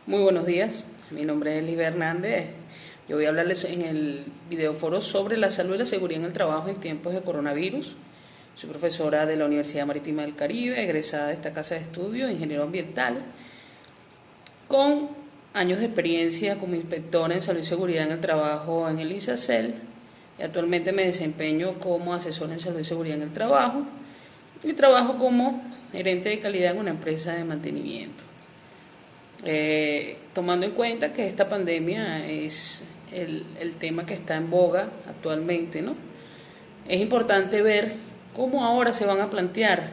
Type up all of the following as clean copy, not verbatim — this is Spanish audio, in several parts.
Muy buenos días, mi nombre es Liber Hernández. Yo voy a hablarles en el videoforo sobre la salud y la seguridad en el trabajo en tiempos de coronavirus. Soy profesora de la Universidad Marítima del Caribe, egresada de esta casa de estudio, ingeniero ambiental, con años de experiencia como inspectora en salud y seguridad en el trabajo en el ISACEL. Y actualmente me desempeño como asesora en salud y seguridad en el trabajo y trabajo como gerente de calidad en una empresa de mantenimiento. Tomando en cuenta que esta pandemia es el tema que está en boga actualmente, ¿no? Es importante ver cómo ahora se van a plantear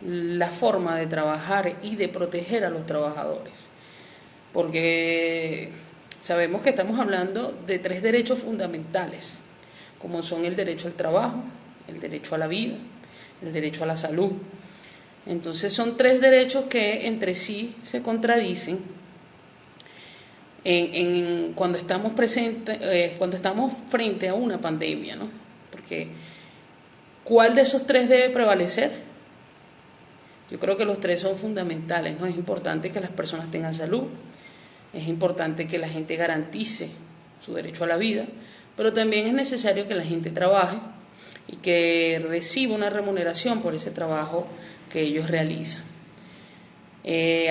la forma de trabajar y de proteger a los trabajadores, porque sabemos que estamos hablando de tres derechos fundamentales, como son el derecho al trabajo, el derecho a la vida, el derecho a la salud. Entonces son tres derechos que entre sí se contradicen cuando estamos cuando estamos frente a una pandemia, ¿no? Porque ¿cuál de esos tres debe prevalecer? Yo creo que los tres son fundamentales, ¿no? Es importante que las personas tengan salud, es importante que la gente garantice su derecho a la vida, pero también es necesario que la gente trabaje y que reciba una remuneración por ese trabajo que ellos realizan.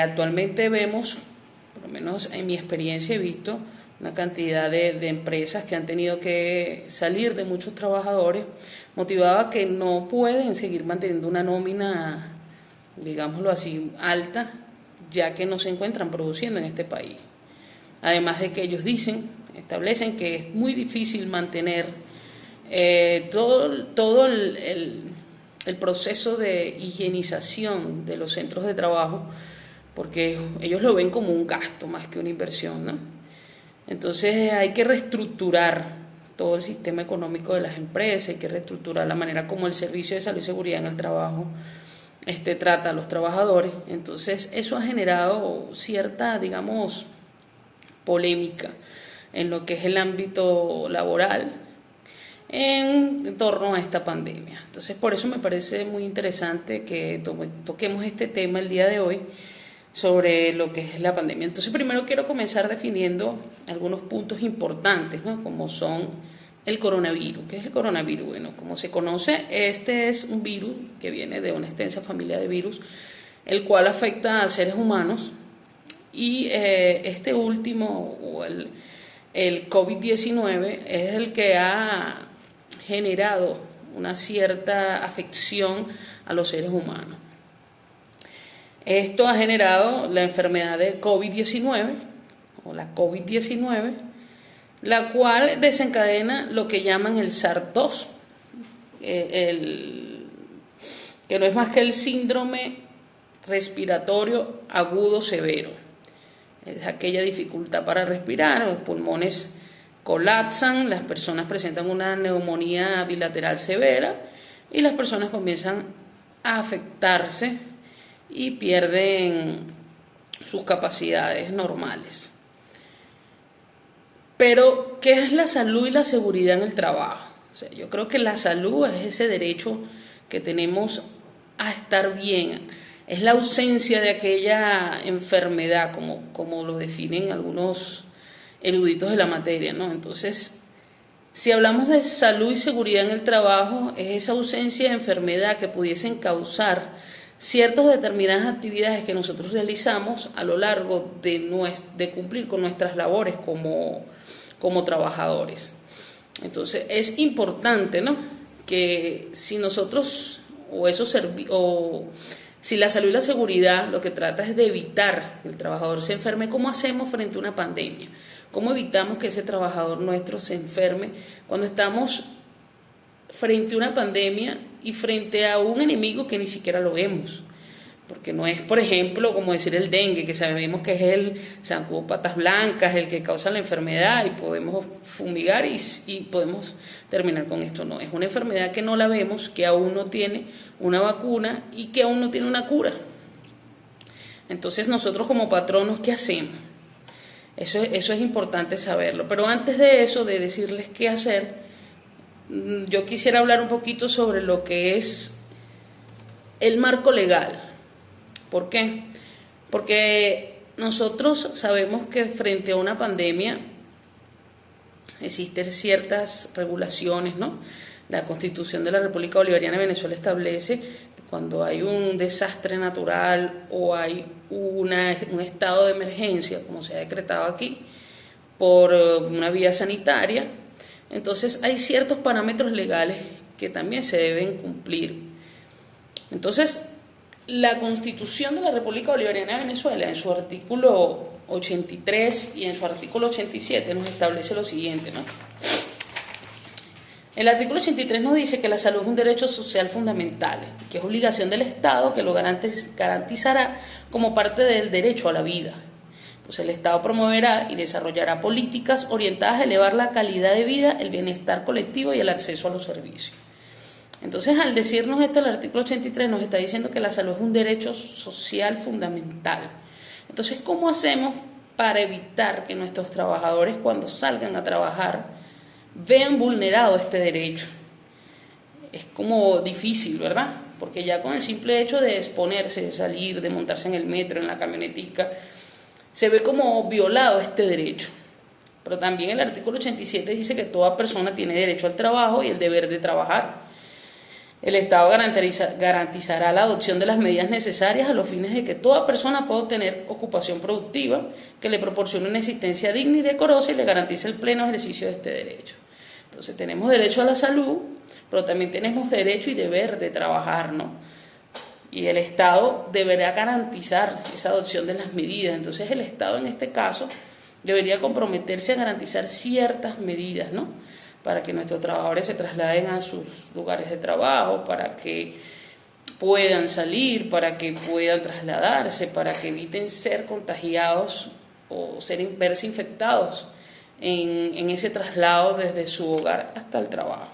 Actualmente vemos, por lo menos en mi experiencia he visto una cantidad de empresas que han tenido que salir de muchos trabajadores, motivado a que no pueden seguir manteniendo una nómina, digámoslo así, alta, ya que no se encuentran produciendo en este país. Además de que ellos establecen que es muy difícil mantener todo el proceso de higienización de los centros de trabajo, porque ellos lo ven como un gasto más que una inversión, ¿no? Entonces hay que reestructurar todo el sistema económico de las empresas, hay que reestructurar la manera como el Servicio de Salud y Seguridad en el Trabajo trata a los trabajadores. Entonces eso ha generado cierta, digamos, polémica en lo que es el ámbito laboral en torno a esta pandemia. Entonces, por eso me parece muy interesante que toquemos este tema el día de hoy sobre lo que es la pandemia. Entonces, primero quiero comenzar definiendo algunos puntos importantes, ¿no? Como son el coronavirus. ¿Qué es el coronavirus? Bueno, como se conoce, este es un virus que viene de una extensa familia de virus, el cual afecta a seres humanos y este último, o el COVID-19, es el que ha generado una cierta afección a los seres humanos. Esto ha generado la enfermedad de COVID-19 o la COVID-19, la cual desencadena lo que llaman el SARS-2, que no es más que el síndrome respiratorio agudo severo. Es aquella dificultad para respirar, los pulmones colapsan, las personas presentan una neumonía bilateral severa y las personas comienzan a afectarse y pierden sus capacidades normales. Pero, ¿qué es la salud y la seguridad en el trabajo? O sea, yo creo que la salud es ese derecho que tenemos a estar bien, es la ausencia de aquella enfermedad, como lo definen algunos eruditos de la materia, ¿no? Entonces, si hablamos de salud y seguridad en el trabajo, es esa ausencia de enfermedad que pudiesen causar ciertas determinadas actividades que nosotros realizamos a lo largo de cumplir con nuestras labores como trabajadores. Entonces, es importante, ¿no?, que si nosotros si la salud y la seguridad lo que trata es de evitar que el trabajador se enferme, ¿cómo hacemos frente a una pandemia? ¿Cómo evitamos que ese trabajador nuestro se enferme cuando estamos frente a una pandemia y frente a un enemigo que ni siquiera lo vemos? Porque no es, por ejemplo, como decir el dengue, que sabemos que es el zancudo patas blancas, el que causa la enfermedad y podemos fumigar y podemos terminar con esto. No, es una enfermedad que no la vemos, que aún no tiene una vacuna y que aún no tiene una cura. Entonces nosotros como patronos, ¿qué hacemos? Eso es importante saberlo. Pero antes de eso, de decirles qué hacer, yo quisiera hablar un poquito sobre lo que es el marco legal. ¿Por qué? Porque nosotros sabemos que frente a una pandemia existen ciertas regulaciones, ¿no? La Constitución de la República Bolivariana de Venezuela establece que cuando hay un desastre natural o hay un estado de emergencia, como se ha decretado aquí, por una vía sanitaria, entonces hay ciertos parámetros legales que también se deben cumplir. Entonces, la Constitución de la República Bolivariana de Venezuela, en su artículo 83 y en su artículo 87, nos establece lo siguiente, ¿no? El artículo 83 nos dice que la salud es un derecho social fundamental, que es obligación del Estado, que lo garantizará como parte del derecho a la vida. Pues el Estado promoverá y desarrollará políticas orientadas a elevar la calidad de vida, el bienestar colectivo y el acceso a los servicios. Entonces, al decirnos esto, el artículo 83 nos está diciendo que la salud es un derecho social fundamental. Entonces, ¿cómo hacemos para evitar que nuestros trabajadores, cuando salgan a trabajar, vean vulnerado este derecho? Es como difícil, ¿verdad? Porque ya con el simple hecho de exponerse, de salir, de montarse en el metro, en la camionetica, se ve como violado este derecho. Pero también el artículo 87 dice que toda persona tiene derecho al trabajo y el deber de trabajar. El Estado garantizará la adopción de las medidas necesarias a los fines de que toda persona pueda tener ocupación productiva, que le proporcione una existencia digna y decorosa y le garantice el pleno ejercicio de este derecho. Entonces tenemos derecho a la salud, pero también tenemos derecho y deber de trabajar, ¿no? Y el Estado deberá garantizar esa adopción de las medidas. Entonces el Estado en este caso debería comprometerse a garantizar ciertas medidas, ¿no? Para que nuestros trabajadores se trasladen a sus lugares de trabajo, para que puedan salir, para que puedan trasladarse, para que eviten ser contagiados o verse infectados en ese traslado desde su hogar hasta el trabajo.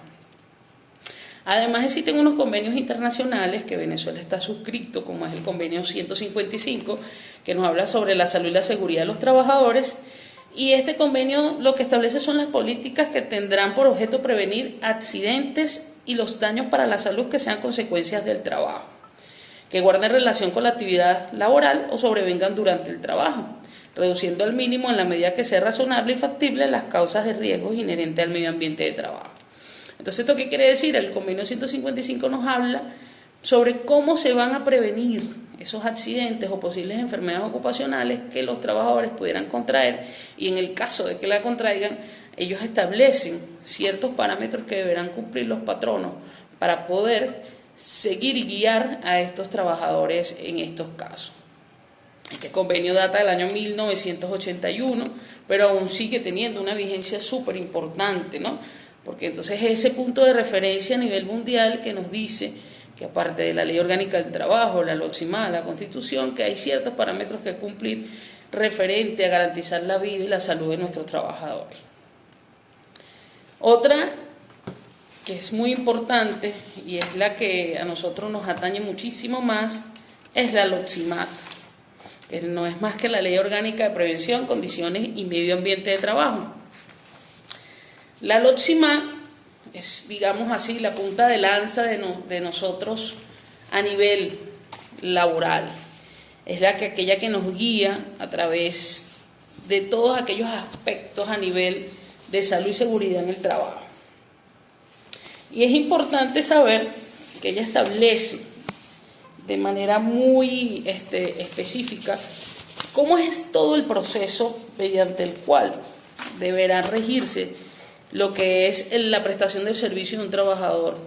Además, existen unos convenios internacionales que Venezuela está suscrito, como es el convenio 155, que nos habla sobre la salud y la seguridad de los trabajadores. Y este convenio lo que establece son las políticas que tendrán por objeto prevenir accidentes y los daños para la salud que sean consecuencias del trabajo, que guarden relación con la actividad laboral o sobrevengan durante el trabajo, reduciendo al mínimo en la medida que sea razonable y factible las causas de riesgos inherentes al medio ambiente de trabajo. Entonces, ¿esto qué quiere decir? El convenio 155 nos habla sobre cómo se van a prevenir esos accidentes o posibles enfermedades ocupacionales que los trabajadores pudieran contraer, y en el caso de que la contraigan, ellos establecen ciertos parámetros que deberán cumplir los patronos para poder seguir y guiar a estos trabajadores en estos casos. Este convenio data del año 1981, pero aún sigue teniendo una vigencia súper importante, ¿no? Porque entonces es ese punto de referencia a nivel mundial que nos dice que aparte de la Ley Orgánica del Trabajo, la LOCSIMA, la Constitución, que hay ciertos parámetros que cumplir referente a garantizar la vida y la salud de nuestros trabajadores. Otra que es muy importante y es la que a nosotros nos atañe muchísimo más es la LOCSIMA, que no es más que la Ley Orgánica de Prevención, Condiciones y Medio Ambiente de Trabajo. La LOCSIMA es, digamos así, la punta de lanza de nosotros a nivel laboral. Es aquella que nos guía a través de todos aquellos aspectos a nivel de salud y seguridad en el trabajo. Y es importante saber que ella establece de manera muy específica cómo es todo el proceso mediante el cual deberá regirse lo que es la prestación del servicio de un trabajador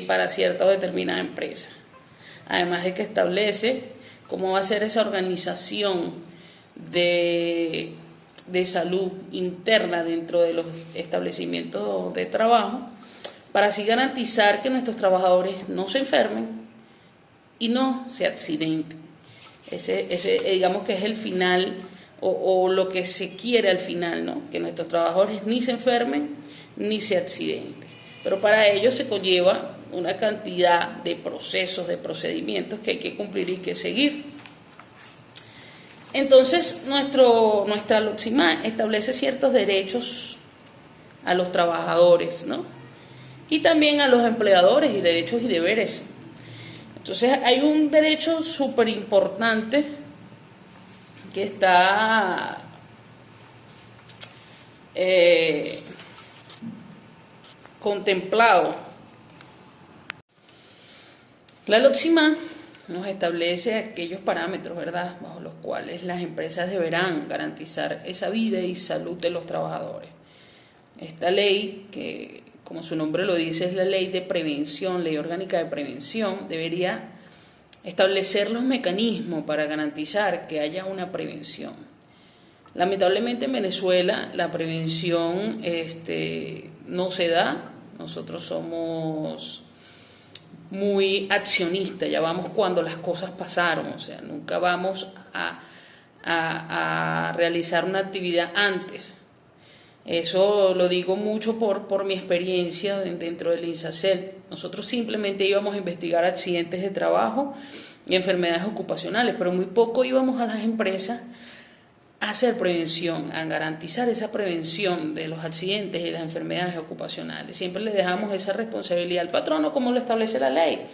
para cierta o determinada empresa. Además de que establece cómo va a ser esa organización de salud interna dentro de los establecimientos de trabajo, para así garantizar que nuestros trabajadores no se enfermen y no se accidenten. Ese digamos que es el final o lo que se quiere al final, ¿no? Que nuestros trabajadores ni se enfermen ni se accidenten. Pero para ello se conlleva una cantidad de procesos, de procedimientos que hay que cumplir y que seguir. Entonces, nuestra LOCSIMA establece ciertos derechos a los trabajadores, ¿no? Y también a los empleadores, y derechos y deberes. Entonces, hay un derecho súper importante que está contemplado. La LOCSIMA nos establece aquellos parámetros, ¿verdad?, bajo los cuales las empresas deberán garantizar esa vida y salud de los trabajadores. Esta ley, que como su nombre lo dice es la ley de prevención, ley orgánica de prevención, debería establecer los mecanismos para garantizar que haya una prevención. Lamentablemente en Venezuela la prevención no se da. Nosotros somos muy accionistas, ya vamos cuando las cosas pasaron, o sea, nunca vamos a realizar una actividad antes. Eso lo digo mucho por mi experiencia dentro del INSACEL. Nosotros simplemente íbamos a investigar accidentes de trabajo y enfermedades ocupacionales, pero muy poco íbamos a las empresas a hacer prevención, a garantizar esa prevención de los accidentes y las enfermedades ocupacionales. Siempre le dejamos esa responsabilidad al patrono, como lo establece la ley,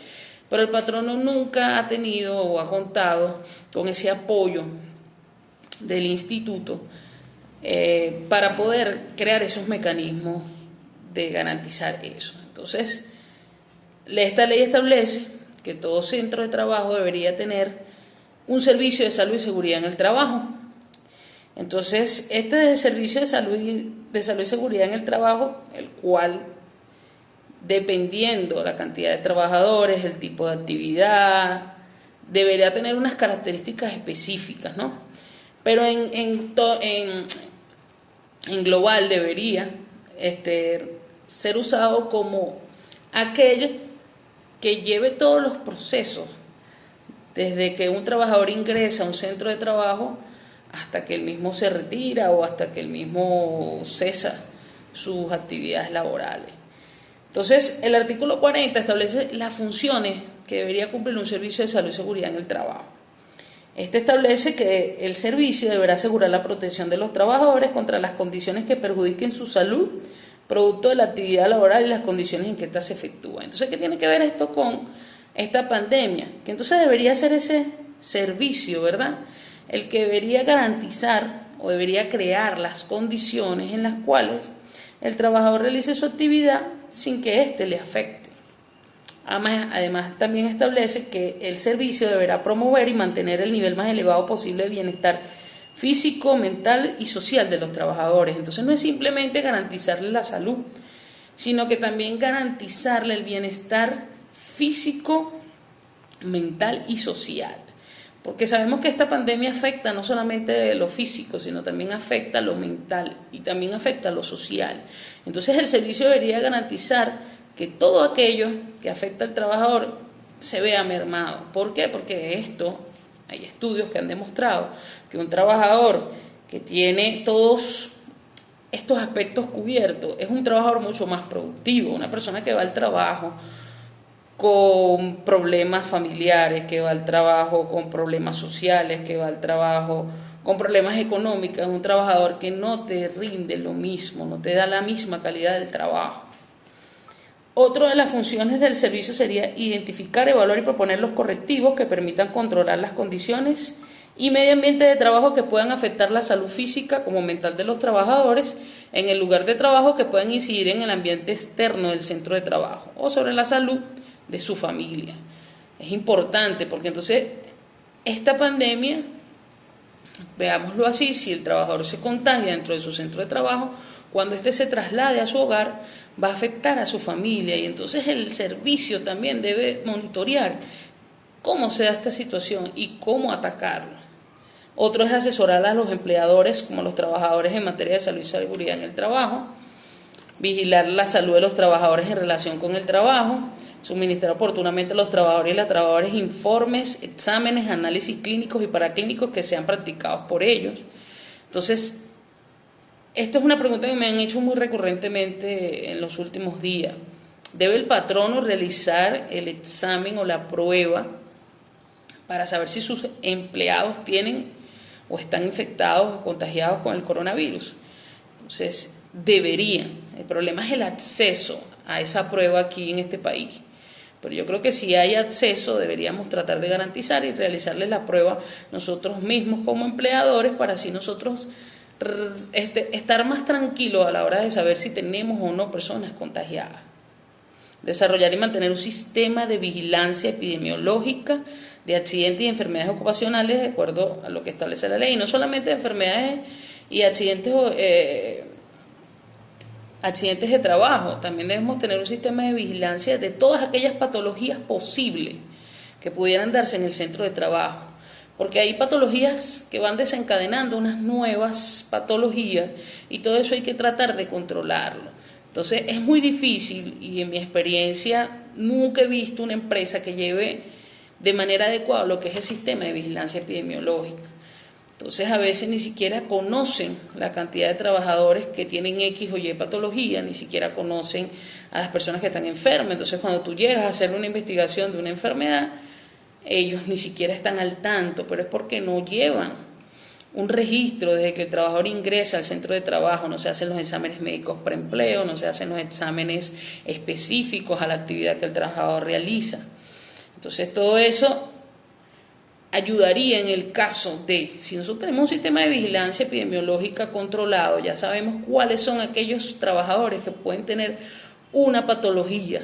pero el patrono nunca ha tenido o ha contado con ese apoyo del instituto para poder crear esos mecanismos de garantizar eso. Entonces, esta ley establece que todo centro de trabajo debería tener un servicio de salud y seguridad en el trabajo. Entonces, este servicio de salud y seguridad en el trabajo, el cual, dependiendo la cantidad de trabajadores, el tipo de actividad, debería tener unas características específicas, ¿no? Pero en global debería ser usado como aquel que lleve todos los procesos, desde que un trabajador ingresa a un centro de trabajo hasta que el mismo se retira o hasta que el mismo cesa sus actividades laborales. Entonces, el artículo 40 establece las funciones que debería cumplir un servicio de salud y seguridad en el trabajo. Este establece que el servicio deberá asegurar la protección de los trabajadores contra las condiciones que perjudiquen su salud, producto de la actividad laboral y las condiciones en que ésta se efectúa. Entonces, ¿qué tiene que ver esto con esta pandemia? Que entonces debería ser ese servicio, ¿verdad?, el que debería garantizar o debería crear las condiciones en las cuales el trabajador realice su actividad sin que éste le afecte. Además, también establece que el servicio deberá promover y mantener el nivel más elevado posible de bienestar físico, mental y social de los trabajadores. Entonces, no es simplemente garantizarle la salud, sino que también garantizarle el bienestar físico, mental y social. Porque sabemos que esta pandemia afecta no solamente lo físico, sino también afecta lo mental y también afecta lo social. Entonces, el servicio debería garantizar que todo aquello que afecta al trabajador se vea mermado. ¿Por qué? Porque hay estudios que han demostrado que un trabajador que tiene todos estos aspectos cubiertos es un trabajador mucho más productivo, una persona que va al trabajo con problemas familiares, que va al trabajo con problemas sociales, que va al trabajo con problemas económicos, es un trabajador que no te rinde lo mismo, no te da la misma calidad del trabajo. Otra de las funciones del servicio sería identificar, evaluar y proponer los correctivos que permitan controlar las condiciones y medio ambiente de trabajo que puedan afectar la salud física como mental de los trabajadores en el lugar de trabajo, que puedan incidir en el ambiente externo del centro de trabajo o sobre la salud de su familia. Es importante porque entonces esta pandemia, veámoslo así, si el trabajador se contagia dentro de su centro de trabajo, cuando éste se traslade a su hogar, va a afectar a su familia, y entonces el servicio también debe monitorear cómo se da esta situación y cómo atacarlo. Otro es asesorar a los empleadores como a los trabajadores en materia de salud y seguridad en el trabajo, vigilar la salud de los trabajadores en relación con el trabajo, suministrar oportunamente a los trabajadores y las trabajadoras informes, exámenes, análisis clínicos y paraclínicos que sean practicados por ellos. Entonces, esto es una pregunta que me han hecho muy recurrentemente en los últimos días. ¿Debe el patrono realizar el examen o la prueba para saber si sus empleados tienen o están infectados o contagiados con el coronavirus? Entonces, deberían. El problema es el acceso a esa prueba aquí en este país. Pero yo creo que si hay acceso deberíamos tratar de garantizar y realizarles la prueba nosotros mismos como empleadores para así nosotros estar más tranquilos a la hora de saber si tenemos o no personas contagiadas. Desarrollar y mantener un sistema de vigilancia epidemiológica de accidentes y enfermedades ocupacionales de acuerdo a lo que establece la ley. Y no solamente de enfermedades y accidentes de trabajo, también debemos tener un sistema de vigilancia de todas aquellas patologías posibles que pudieran darse en el centro de trabajo. Porque hay patologías que van desencadenando unas nuevas patologías y todo eso hay que tratar de controlarlo. Entonces es muy difícil y en mi experiencia nunca he visto una empresa que lleve de manera adecuada lo que es el sistema de vigilancia epidemiológica. Entonces a veces ni siquiera conocen la cantidad de trabajadores que tienen X o Y patología, ni siquiera conocen a las personas que están enfermas. Entonces cuando tú llegas a hacer una investigación de una enfermedad, ellos ni siquiera están al tanto, pero es porque no llevan un registro desde que el trabajador ingresa al centro de trabajo, no se hacen los exámenes médicos preempleo, no se hacen los exámenes específicos a la actividad que el trabajador realiza. Entonces todo eso ayudaría en el caso de, si nosotros tenemos un sistema de vigilancia epidemiológica controlado, ya sabemos cuáles son aquellos trabajadores que pueden tener una patología.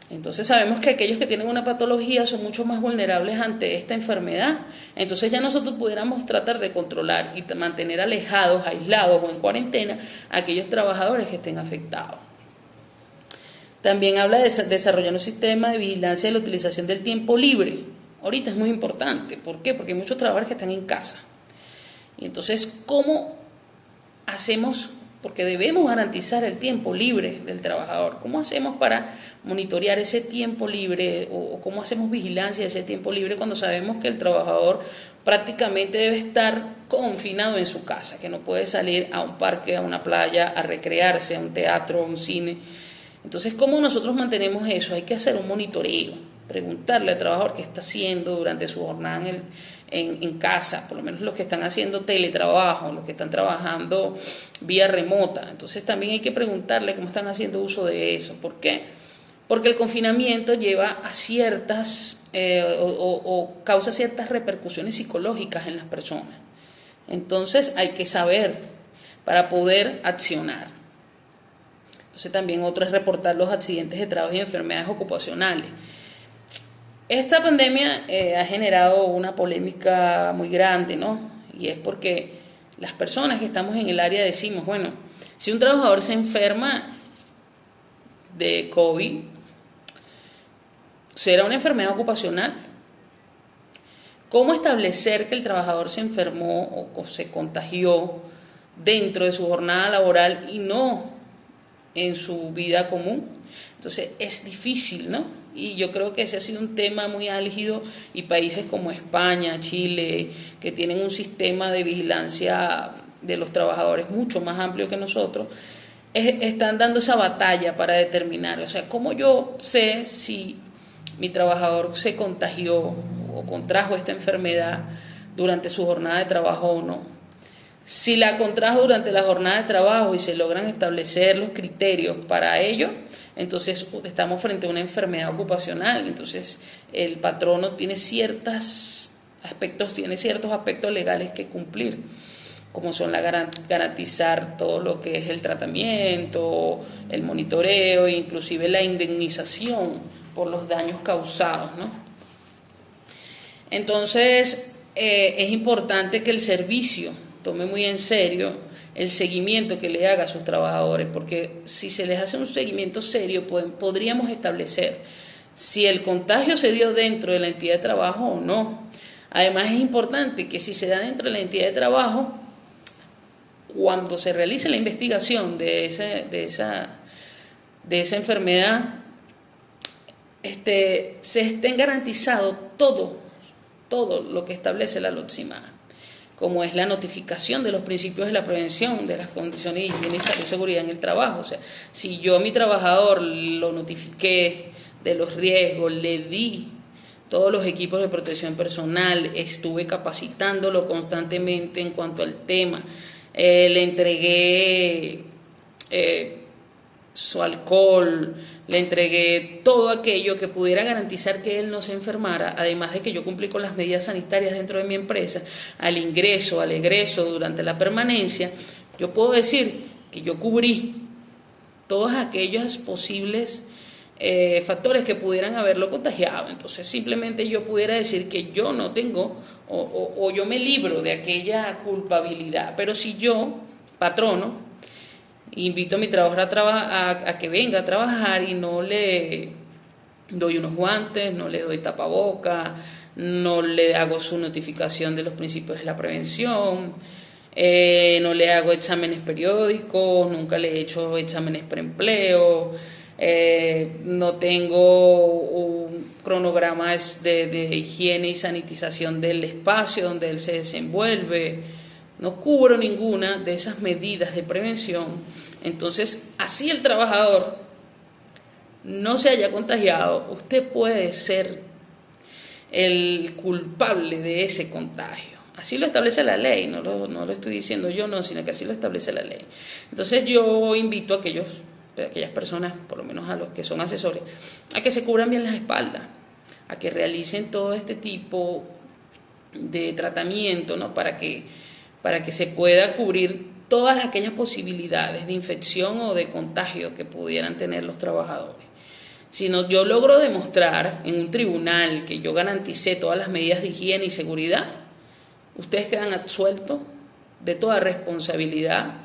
Entonces sabemos que aquellos que tienen una patología son mucho más vulnerables ante esta enfermedad. Entonces ya nosotros pudiéramos tratar de controlar y mantener alejados, aislados o en cuarentena a aquellos trabajadores que estén afectados. También habla de desarrollar un sistema de vigilancia de la utilización del tiempo libre. Ahorita es muy importante. ¿Por qué? Porque hay muchos trabajadores que están en casa. Y entonces, ¿cómo hacemos? Porque debemos garantizar el tiempo libre del trabajador. ¿Cómo hacemos para monitorear ese tiempo libre o cómo hacemos vigilancia de ese tiempo libre cuando sabemos que el trabajador prácticamente debe estar confinado en su casa, que no puede salir a un parque, a una playa, a recrearse, a un teatro, a un cine? Entonces, ¿cómo nosotros mantenemos eso? Hay que hacer un monitoreo, preguntarle al trabajador qué está haciendo durante su jornada en casa, por lo menos los que están haciendo teletrabajo, los que están trabajando vía remota. Entonces también hay que preguntarle cómo están haciendo uso de eso. ¿Por qué? Porque el confinamiento lleva a ciertas o causa ciertas repercusiones psicológicas en las personas. Entonces hay que saber para poder accionar. Entonces también otro es reportar los accidentes de trabajo y enfermedades ocupacionales. Esta pandemia ha generado una polémica muy grande, ¿no? Y es porque las personas que estamos en el área decimos, bueno, si un trabajador se enferma de COVID, ¿será una enfermedad ocupacional? ¿Cómo establecer que el trabajador se enfermó o se contagió dentro de su jornada laboral y no en su vida común? Entonces es difícil, ¿no? Y yo creo que ese ha sido un tema muy álgido y países como España, Chile, que tienen un sistema de vigilancia de los trabajadores mucho más amplio que nosotros, están dando esa batalla para determinar, o sea, ¿cómo yo sé si mi trabajador se contagió o contrajo esta enfermedad durante su jornada de trabajo o no? Si la contrajo durante la jornada de trabajo y se logran establecer los criterios para ello, entonces estamos frente a una enfermedad ocupacional. Entonces el patrono tiene ciertos aspectos legales que cumplir, como son garantizar todo lo que es el tratamiento, el monitoreo e inclusive la indemnización por los daños causados, ¿no? Entonces es importante que el servicio tome muy en serio el seguimiento que le haga a sus trabajadores, porque si se les hace un seguimiento serio, podríamos establecer si el contagio se dio dentro de la entidad de trabajo o no. Además es importante que si se da dentro de la entidad de trabajo, cuando se realice la investigación de esa enfermedad, se estén garantizado todo lo que establece la LOTSIMAD, como es la notificación de los principios de la prevención de las condiciones de higiene, salud y seguridad en el trabajo. O sea, si yo a mi trabajador lo notifiqué de los riesgos, le di todos los equipos de protección personal, estuve capacitándolo constantemente en cuanto al tema, le entregué su alcohol, le entregué todo aquello que pudiera garantizar que él no se enfermara, además de que yo cumplí con las medidas sanitarias dentro de mi empresa, al ingreso, al egreso, durante la permanencia, yo puedo decir que yo cubrí todos aquellos posibles factores que pudieran haberlo contagiado. Entonces simplemente yo pudiera decir que yo no tengo o yo me libro de aquella culpabilidad. Pero si yo, patrono, invito a mi trabajador a que venga a trabajar y no le doy unos guantes, no le doy tapaboca, no le hago su notificación de los principios de la prevención, no le hago exámenes periódicos, nunca le he hecho exámenes preempleo, no tengo un cronograma de higiene y sanitización del espacio donde él se desenvuelve, no cubro ninguna de esas medidas de prevención. Entonces, así el trabajador no se haya contagiado, usted puede ser el culpable de ese contagio. Así lo establece la ley, no lo estoy diciendo yo, no, sino que así lo establece la ley. Entonces yo invito a aquellas personas, por lo menos a los que son asesores, a que se cubran bien las espaldas, a que realicen todo este tipo de tratamiento, ¿no? Para que se pueda cubrir todas aquellas posibilidades de infección o de contagio que pudieran tener los trabajadores. Si no, yo logro demostrar en un tribunal que yo garanticé todas las medidas de higiene y seguridad, ustedes quedan absueltos de toda responsabilidad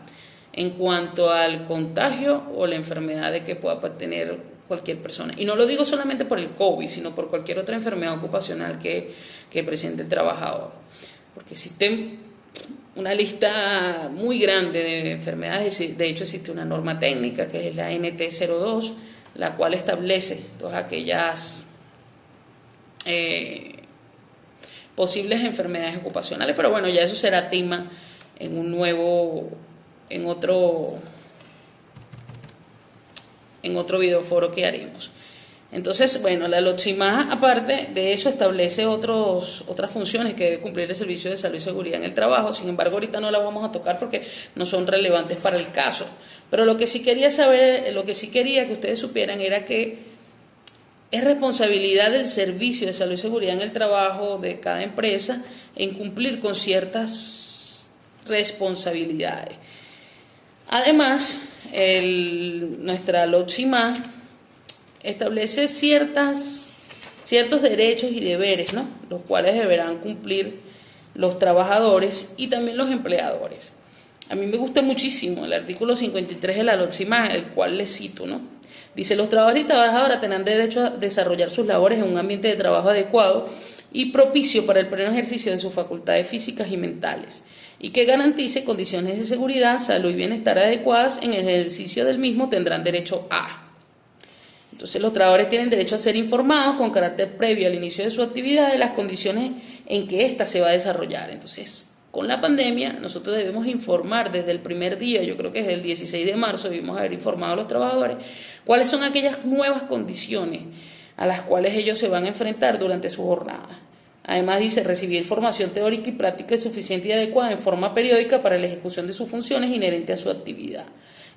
en cuanto al contagio o la enfermedad de que pueda tener cualquier persona. Y no lo digo solamente por el COVID, sino por cualquier otra enfermedad ocupacional que presente el trabajador. Porque existen una lista muy grande de enfermedades. De hecho, existe una norma técnica que es la NT02, la cual establece todas aquellas posibles enfermedades ocupacionales. Pero bueno, ya eso será tema en otro videoforo que haremos. Entonces, bueno, la LOXIMAA, aparte de eso, establece otras funciones que debe cumplir el Servicio de Salud y Seguridad en el Trabajo. Sin embargo, ahorita no la vamos a tocar porque no son relevantes para el caso. Pero lo que sí quería que ustedes supieran era que es responsabilidad del Servicio de Salud y Seguridad en el Trabajo de cada empresa en cumplir con ciertas responsabilidades. Además, nuestra LOXIMAA establece ciertos derechos y deberes, ¿no? Los cuales deberán cumplir los trabajadores y también los empleadores. A mí me gusta muchísimo el artículo 53 de la LOXIMAA, el cual les cito, ¿no? Dice: los trabajadores y trabajadoras tendrán derecho a desarrollar sus labores en un ambiente de trabajo adecuado y propicio para el pleno ejercicio de sus facultades físicas y mentales, y que garantice condiciones de seguridad, salud y bienestar adecuadas en el ejercicio del mismo. Tendrán derecho a... Entonces, los trabajadores tienen derecho a ser informados con carácter previo al inicio de su actividad de las condiciones en que ésta se va a desarrollar. Entonces, con la pandemia, nosotros debemos informar desde el primer día, yo creo que desde el 16 de marzo debimos haber informado a los trabajadores cuáles son aquellas nuevas condiciones a las cuales ellos se van a enfrentar durante su jornada. Además dice: recibir formación teórica y práctica suficiente y adecuada en forma periódica para la ejecución de sus funciones inherentes a su actividad.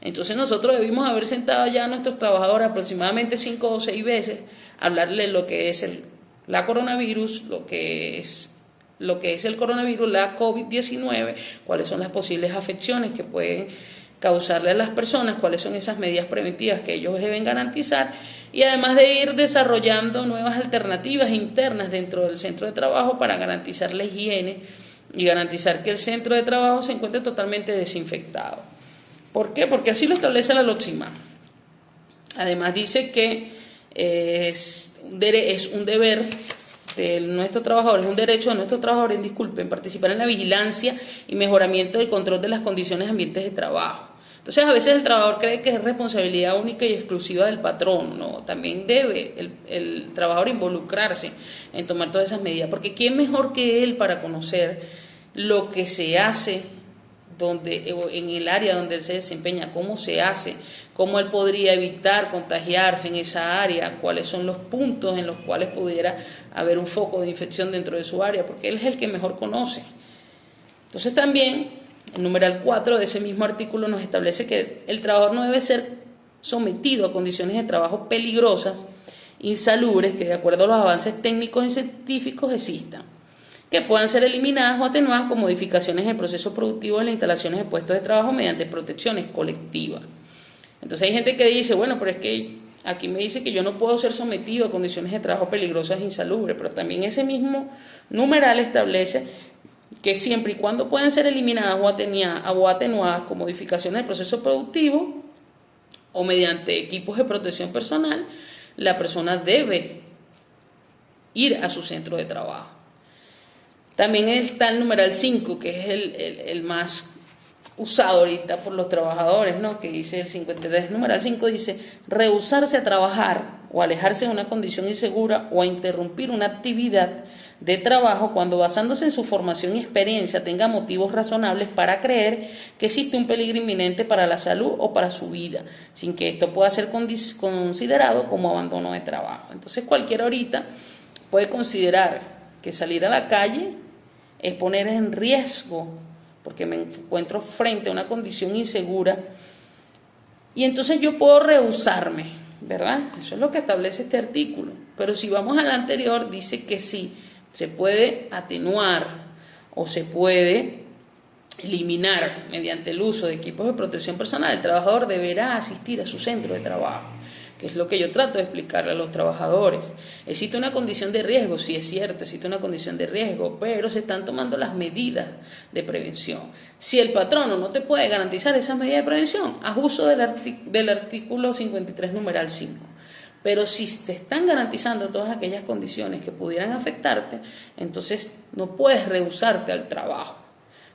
Entonces nosotros debimos haber sentado ya a nuestros trabajadores aproximadamente 5 o 6 veces, hablarles lo que es la coronavirus, lo que es el coronavirus, la COVID-19, cuáles son las posibles afecciones que pueden causarle a las personas, cuáles son esas medidas preventivas que ellos deben garantizar, y además de ir desarrollando nuevas alternativas internas dentro del centro de trabajo para garantizar la higiene y garantizar que el centro de trabajo se encuentre totalmente desinfectado. ¿Por qué? Porque así lo establece la LOXIMAA. Además dice que es un deber de nuestros trabajadores, un derecho de nuestros trabajadores, participar en la vigilancia y mejoramiento y control de las condiciones de ambientes de trabajo. Entonces, a veces el trabajador cree que es responsabilidad única y exclusiva del patrón, ¿no? También debe el trabajador involucrarse en tomar todas esas medidas, porque ¿quién mejor que él para conocer lo que se hace en el área donde él se desempeña, cómo se hace, cómo él podría evitar contagiarse en esa área, cuáles son los puntos en los cuales pudiera haber un foco de infección dentro de su área, porque él es el que mejor conoce? Entonces también el numeral 4 de ese mismo artículo nos establece que el trabajador no debe ser sometido a condiciones de trabajo peligrosas, insalubres, que de acuerdo a los avances técnicos y científicos existan, que puedan ser eliminadas o atenuadas con modificaciones en el proceso productivo de las instalaciones de puestos de trabajo mediante protecciones colectivas. Entonces hay gente que dice, bueno, pero es que aquí me dice que yo no puedo ser sometido a condiciones de trabajo peligrosas e insalubres, pero también ese mismo numeral establece que siempre y cuando pueden ser eliminadas o atenuadas con modificaciones del proceso productivo o mediante equipos de protección personal, la persona debe ir a su centro de trabajo. También está el numeral 5, que es el más usado ahorita por los trabajadores, ¿no? Que dice el 53, numeral 5 dice, rehusarse a trabajar o alejarse de una condición insegura o a interrumpir una actividad de trabajo cuando basándose en su formación y experiencia tenga motivos razonables para creer que existe un peligro inminente para la salud o para su vida, sin que esto pueda ser considerado como abandono de trabajo. Entonces cualquiera ahorita puede considerar que salir a la calle es poner en riesgo porque me encuentro frente a una condición insegura y entonces yo puedo rehusarme, ¿verdad? Eso es lo que establece este artículo. Pero si vamos al anterior, dice que sí, se puede atenuar o se puede eliminar mediante el uso de equipos de protección personal. El trabajador deberá asistir a su centro de trabajo, que es lo que yo trato de explicarle a los trabajadores. Existe una condición de riesgo, sí es cierto, existe una condición de riesgo, pero se están tomando las medidas de prevención. Si el patrono no te puede garantizar esas medidas de prevención, haz uso del artículo 53, numeral 5. Pero si te están garantizando todas aquellas condiciones que pudieran afectarte, entonces no puedes rehusarte al trabajo,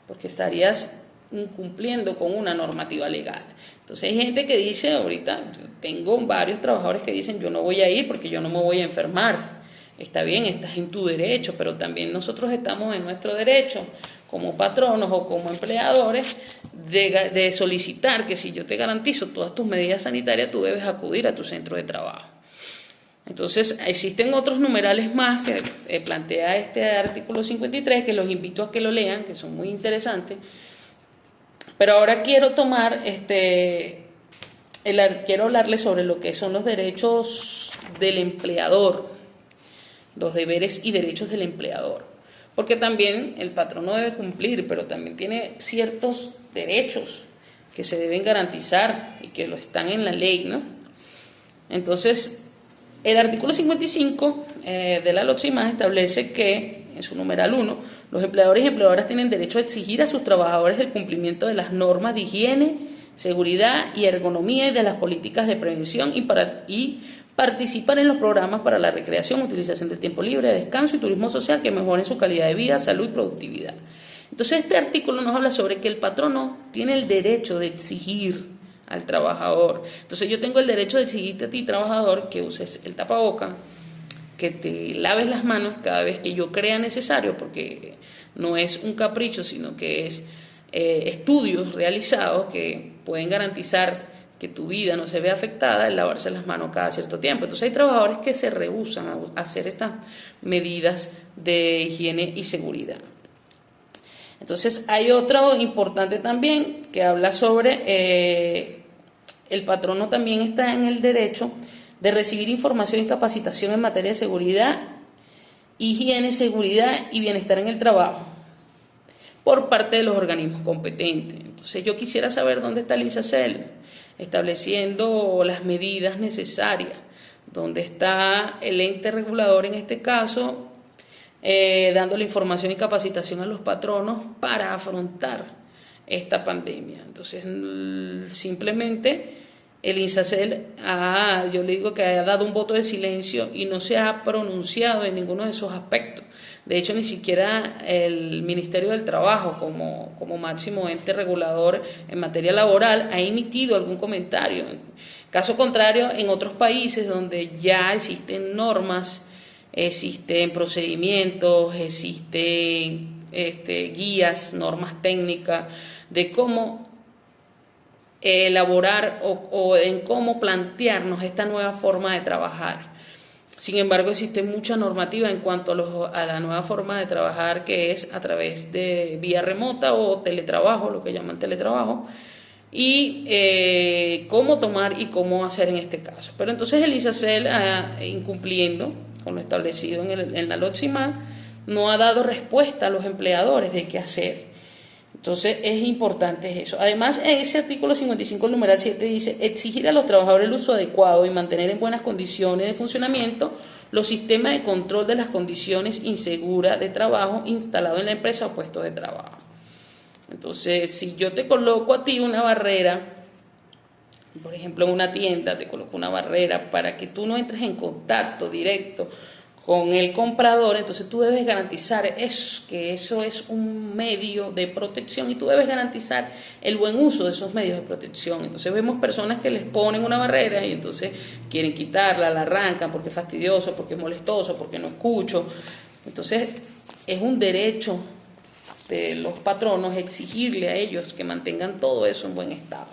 porque estarías incumpliendo con una normativa legal. Entonces hay gente que dice, ahorita tengo varios trabajadores que dicen, yo no voy a ir porque yo no me voy a enfermar. Está bien, estás en tu derecho, pero también nosotros estamos en nuestro derecho como patronos o como empleadores de solicitar que si yo te garantizo todas tus medidas sanitarias, tú debes acudir a tu centro de trabajo. Entonces existen otros numerales más que plantea este artículo 53, que los invito a que lo lean, que son muy interesantes. Pero ahora quiero quiero hablarles sobre lo que son los derechos del empleador, los deberes y derechos del empleador. Porque también el patrono debe cumplir, pero también tiene ciertos derechos que se deben garantizar y que lo están en la ley, ¿no? Entonces, el artículo 55 de la LOCIMAS establece que, en su numeral 1, los empleadores y empleadoras tienen derecho a exigir a sus trabajadores el cumplimiento de las normas de higiene, seguridad y ergonomía y de las políticas de prevención y participar en los programas para la recreación, utilización del tiempo libre, descanso y turismo social que mejoren su calidad de vida, salud y productividad. Entonces este artículo nos habla sobre que el patrono tiene el derecho de exigir al trabajador. Entonces yo tengo el derecho de exigirte a ti, trabajador, que uses el tapaboca, que te laves las manos cada vez que yo crea necesario, porque no es un capricho, sino que es estudios realizados que pueden garantizar que tu vida no se ve afectada el lavarse las manos cada cierto tiempo. Entonces hay trabajadores que se rehúsan a hacer estas medidas de higiene y seguridad. Entonces hay otro importante también que habla sobre el patrono también está en el derecho de recibir información y capacitación en materia de seguridad, higiene, seguridad y bienestar en el trabajo por parte de los organismos competentes. Entonces yo quisiera saber dónde está el ISACEL estableciendo las medidas necesarias, dónde está el ente regulador en este caso, dándole información y capacitación a los patronos para afrontar esta pandemia. Entonces simplemente el INSACEL yo le digo que ha dado un voto de silencio y no se ha pronunciado en ninguno de esos aspectos. De hecho, ni siquiera el Ministerio del Trabajo, como máximo ente regulador en materia laboral, ha emitido algún comentario. Caso contrario, en otros países donde ya existen normas, existen procedimientos, existen guías, normas técnicas de cómo elaborar o en cómo plantearnos esta nueva forma de trabajar. Sin embargo, existe mucha normativa en cuanto a la nueva forma de trabajar, que es a través de vía remota o teletrabajo, lo que llaman teletrabajo, y cómo tomar y cómo hacer en este caso. Pero entonces el ISACEL, incumpliendo con lo establecido en la LOTSIMAC, no ha dado respuesta a los empleadores de qué hacer. Entonces es importante eso. Además, ese artículo 55, el numeral 7, dice: exigir a los trabajadores el uso adecuado y mantener en buenas condiciones de funcionamiento los sistemas de control de las condiciones inseguras de trabajo instalados en la empresa o puesto de trabajo. Entonces, si yo te coloco a ti una barrera, por ejemplo en una tienda te coloco una barrera para que tú no entres en contacto directo con el comprador, entonces tú debes garantizar que eso es un medio de protección y tú debes garantizar el buen uso de esos medios de protección. Entonces vemos personas que les ponen una barrera y entonces quieren quitarla, la arrancan porque es fastidioso, porque es molestoso, porque no escucho. Entonces es un derecho de los patronos exigirle a ellos que mantengan todo eso en buen estado.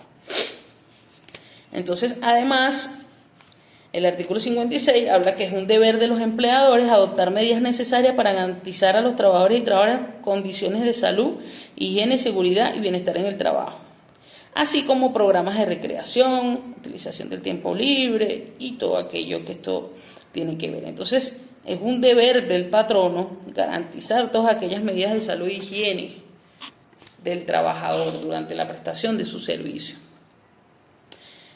Entonces, además, el artículo 56 habla que es un deber de los empleadores adoptar medidas necesarias para garantizar a los trabajadores y trabajadoras condiciones de salud, higiene, seguridad y bienestar en el trabajo, así como programas de recreación, utilización del tiempo libre y todo aquello que esto tiene que ver. Entonces, es un deber del patrono garantizar todas aquellas medidas de salud e higiene del trabajador durante la prestación de su servicio.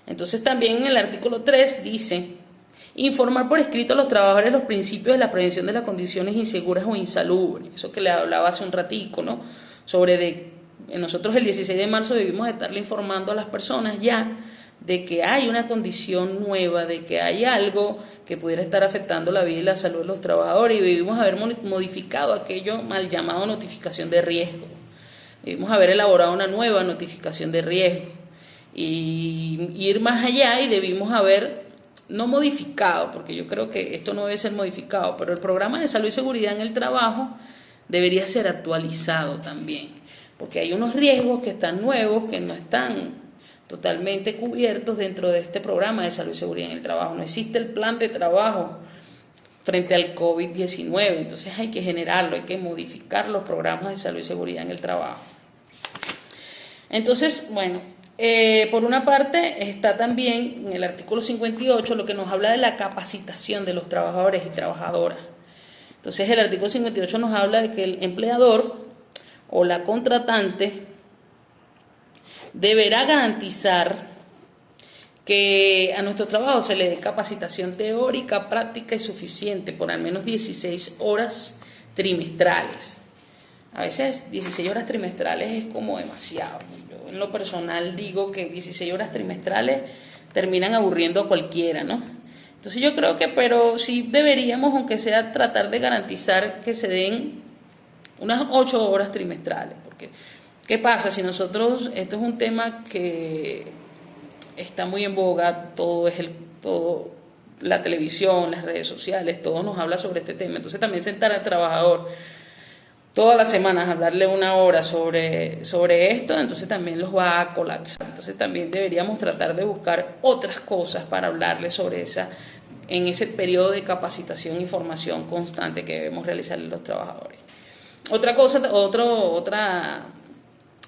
Entonces también en el artículo 3 dice: informar por escrito a los trabajadores los principios de la prevención de las condiciones inseguras o insalubres. Eso que le hablaba hace un ratico, ¿no? Nosotros el 16 de marzo debimos estarle informando a las personas ya de que hay una condición nueva, de que hay algo que pudiera estar afectando la vida y la salud de los trabajadores, y debimos haber modificado aquello mal llamado notificación de riesgo. Debimos haber elaborado una nueva notificación de riesgo y ir más allá, y debimos haber no modificado, porque yo creo que esto no debe ser modificado, pero el programa de salud y seguridad en el trabajo debería ser actualizado también, porque hay unos riesgos que están nuevos, que no están totalmente cubiertos dentro de este programa de salud y seguridad en el trabajo. No existe el plan de trabajo frente al COVID-19, entonces hay que generarlo, hay que modificar los programas de salud y seguridad en el trabajo. Entonces, bueno, por una parte está también en el artículo 58 lo que nos habla de la capacitación de los trabajadores y trabajadoras. Entonces el artículo 58 nos habla de que el empleador o la contratante deberá garantizar que a nuestro trabajo se le dé capacitación teórica, práctica y suficiente por al menos 16 horas trimestrales. A veces 16 horas trimestrales es como demasiado. Yo en lo personal digo que 16 horas trimestrales terminan aburriendo a cualquiera, ¿no? Entonces yo creo que, pero sí deberíamos, aunque sea, tratar de garantizar que se den unas 8 horas trimestrales, porque ¿qué pasa? Si nosotros, esto es un tema que está muy en boga, todo, la televisión, las redes sociales, todo nos habla sobre este tema. Entonces también sentar al trabajador todas las semanas, hablarle una hora sobre esto, entonces también los va a colapsar. Entonces también deberíamos tratar de buscar otras cosas para hablarle sobre en ese periodo de capacitación y formación constante que debemos realizarle a los trabajadores. Otro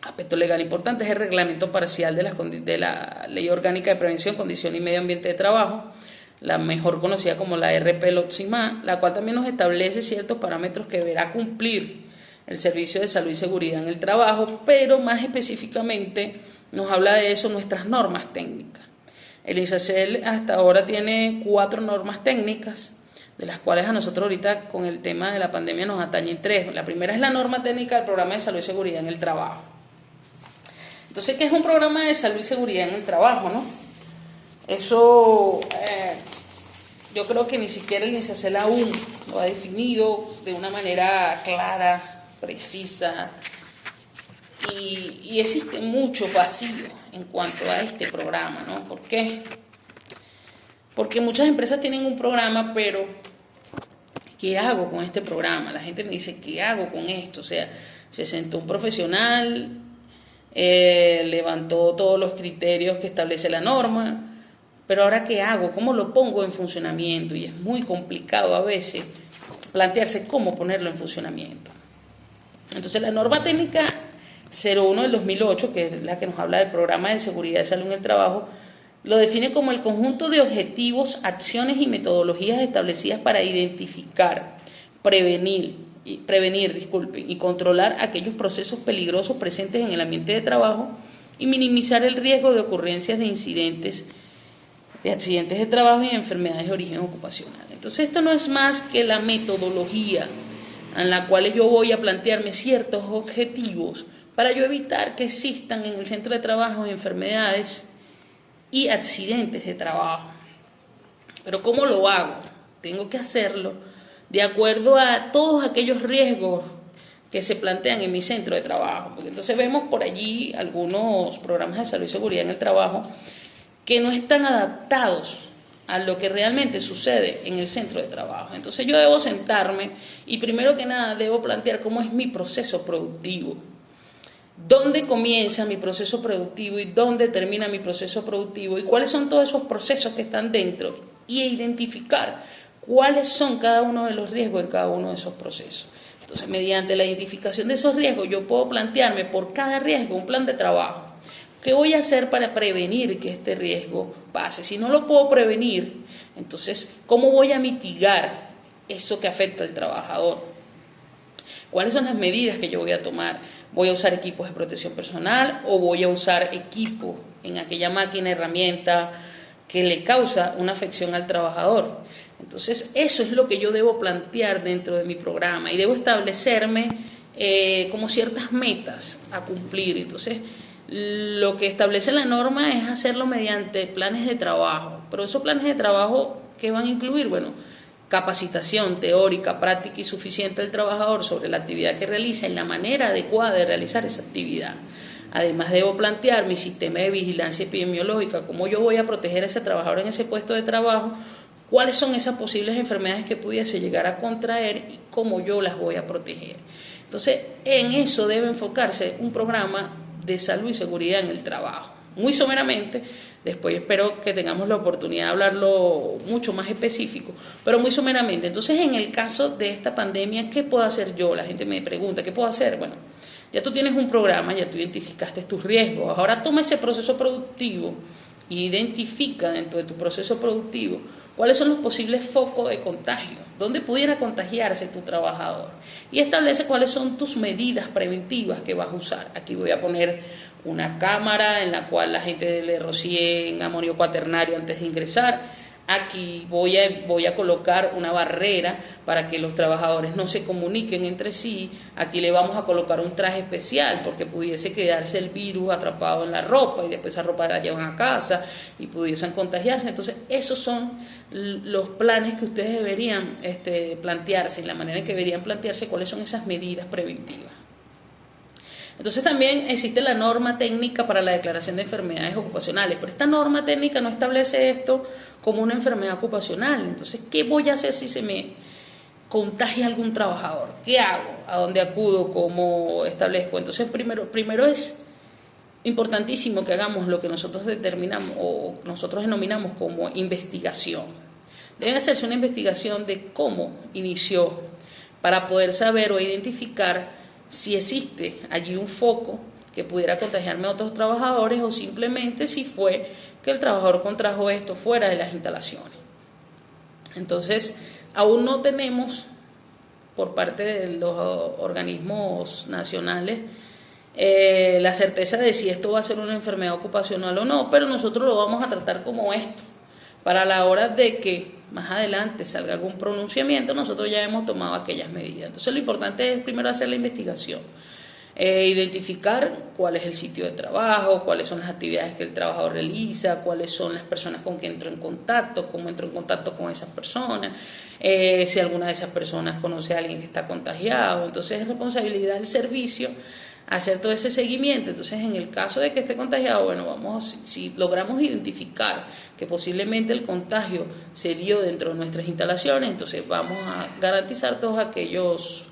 aspecto legal importante es el reglamento parcial de la Ley Orgánica de Prevención, Condición y Medio Ambiente de Trabajo, la mejor conocida como la RP-LOTSIMAC, la cual también nos establece ciertos parámetros que deberá cumplir el Servicio de Salud y Seguridad en el Trabajo, pero más específicamente nos habla de eso nuestras normas técnicas. El ISACEL hasta ahora tiene 4 normas técnicas, de las cuales a nosotros ahorita con el tema de la pandemia nos atañen 3. La primera es la norma técnica del Programa de Salud y Seguridad en el Trabajo. Entonces, ¿qué es un programa de salud y seguridad en el trabajo, no? Eso yo creo que ni siquiera el ISACEL aún lo ha definido de una manera clara, precisa, y existe mucho vacío en cuanto a este programa, ¿no? ¿Por qué? Porque muchas empresas tienen un programa, pero ¿qué hago con este programa? La gente me dice, ¿qué hago con esto? O sea, se sentó un profesional, levantó todos los criterios que establece la norma, pero ahora ¿qué hago? ¿Cómo lo pongo en funcionamiento? Y es muy complicado a veces plantearse cómo ponerlo en funcionamiento. Entonces la norma técnica 01 del 2008, que es la que nos habla del Programa de Seguridad y Salud en el Trabajo, lo define como el conjunto de objetivos, acciones y metodologías establecidas para identificar, prevenir y controlar aquellos procesos peligrosos presentes en el ambiente de trabajo y minimizar el riesgo de ocurrencias de incidentes, de accidentes de trabajo y enfermedades de origen ocupacional. Entonces esto no es más que la metodología en la cual yo voy a plantearme ciertos objetivos para yo evitar que existan en el centro de trabajo enfermedades y accidentes de trabajo. Pero ¿cómo lo hago? Tengo que hacerlo de acuerdo a todos aquellos riesgos que se plantean en mi centro de trabajo. Porque entonces vemos por allí algunos programas de salud y seguridad en el trabajo que no están adaptados a lo que realmente sucede en el centro de trabajo. Entonces yo debo sentarme y primero que nada debo plantear cómo es mi proceso productivo. ¿Dónde comienza mi proceso productivo y dónde termina mi proceso productivo? ¿Y cuáles son todos esos procesos que están dentro? Y identificar cuáles son cada uno de los riesgos en cada uno de esos procesos. Entonces, mediante la identificación de esos riesgos, yo puedo plantearme por cada riesgo un plan de trabajo. ¿Qué voy a hacer para prevenir que este riesgo pase? Si no lo puedo prevenir, entonces, ¿cómo voy a mitigar eso que afecta al trabajador? ¿Cuáles son las medidas que yo voy a tomar? ¿Voy a usar equipos de protección personal o voy a usar equipo en aquella máquina, herramienta que le causa una afección al trabajador? Entonces, eso es lo que yo debo plantear dentro de mi programa y debo establecerme como ciertas metas a cumplir. Entonces, lo que establece la norma es hacerlo mediante planes de trabajo, pero esos planes de trabajo, ¿qué van a incluir? Bueno, capacitación teórica, práctica y suficiente del trabajador sobre la actividad que realiza y la manera adecuada de realizar esa actividad. Además, debo plantear mi sistema de vigilancia epidemiológica, cómo yo voy a proteger a ese trabajador en ese puesto de trabajo, cuáles son esas posibles enfermedades que pudiese llegar a contraer y cómo yo las voy a proteger. Entonces, en eso debe enfocarse un programa de salud y seguridad en el trabajo. Muy someramente, después espero que tengamos la oportunidad de hablarlo mucho más específico, pero muy someramente. Entonces, en el caso de esta pandemia, ¿qué puedo hacer yo? La gente me pregunta, ¿qué puedo hacer? Bueno, ya tú tienes un programa, ya tú identificaste tus riesgos, ahora toma ese proceso productivo e identifica dentro de tu proceso productivo cuáles son los posibles focos de contagio, dónde pudiera contagiarse tu trabajador y establece cuáles son tus medidas preventivas que vas a usar. Aquí voy a poner una cámara en la cual la gente le rocíe en amonio cuaternario antes de ingresar. Aquí voy a colocar una barrera para que los trabajadores no se comuniquen entre sí. Aquí le vamos a colocar un traje especial porque pudiese quedarse el virus atrapado en la ropa y después esa ropa la llevan a casa y pudiesen contagiarse. Entonces, esos son los planes que ustedes deberían plantearse, y la manera en que deberían plantearse cuáles son esas medidas preventivas. Entonces también existe la norma técnica para la declaración de enfermedades ocupacionales, pero esta norma técnica no establece esto como una enfermedad ocupacional. Entonces, ¿qué voy a hacer si se me contagia algún trabajador? ¿Qué hago? ¿A dónde acudo? ¿Cómo establezco? Entonces, primero es importantísimo que hagamos lo que nosotros determinamos o nosotros denominamos como investigación. Debe hacerse una investigación de cómo inició para poder saber o identificar si existe allí un foco que pudiera contagiarme a otros trabajadores o simplemente si fue que el trabajador contrajo esto fuera de las instalaciones. Entonces, aún no tenemos por parte de los organismos nacionales la certeza de si esto va a ser una enfermedad ocupacional o no, pero nosotros lo vamos a tratar como esto. Para la hora de que más adelante salga algún pronunciamiento, nosotros ya hemos tomado aquellas medidas. Entonces lo importante es primero hacer la investigación, identificar cuál es el sitio de trabajo, cuáles son las actividades que el trabajador realiza, cuáles son las personas con quien entró en contacto, cómo entró en contacto con esas personas, si alguna de esas personas conoce a alguien que está contagiado. Entonces es responsabilidad del servicio hacer todo ese seguimiento. Entonces, en el caso de que esté contagiado, bueno, si logramos identificar que posiblemente el contagio se dio dentro de nuestras instalaciones, entonces vamos a garantizar todos aquellos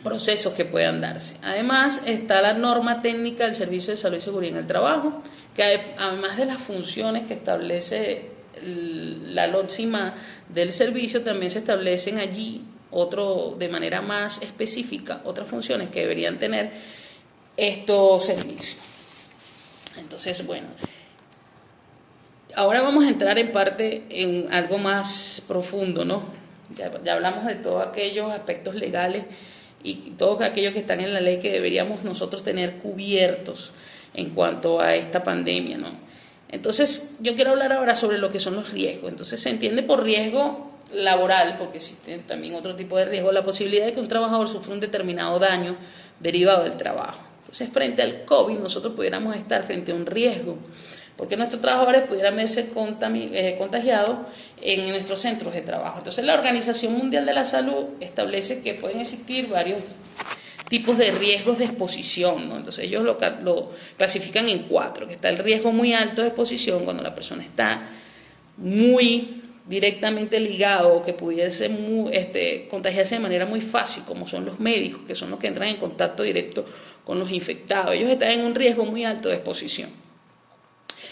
procesos que puedan darse. Además, está la norma técnica del Servicio de Salud y Seguridad en el Trabajo, que además de las funciones que establece la LOTSIMA del servicio, también se establecen allí de manera más específica, otras funciones que deberían tener estos servicios. Entonces, bueno, ahora vamos a entrar en parte en algo más profundo, ¿no? Ya hablamos de todos aquellos aspectos legales y todos aquellos que están en la ley que deberíamos nosotros tener cubiertos en cuanto a esta pandemia, ¿no? Entonces, yo quiero hablar ahora sobre lo que son los riesgos. Entonces, se entiende por riesgo laboral, porque existe también otro tipo de riesgo, la posibilidad de que un trabajador sufra un determinado daño derivado del trabajo. Entonces, frente al COVID, nosotros pudiéramos estar frente a un riesgo, porque nuestros trabajadores pudieran verse contagiados en nuestros centros de trabajo. Entonces, la Organización Mundial de la Salud establece que pueden existir varios tipos de riesgos de exposición, ¿no? Entonces, ellos lo clasifican en 4, que está el riesgo muy alto de exposición, cuando la persona está muy directamente ligado o que pudiese contagiarse de manera muy fácil, como son los médicos, que son los que entran en contacto directo con los infectados. Ellos están en un riesgo muy alto de exposición.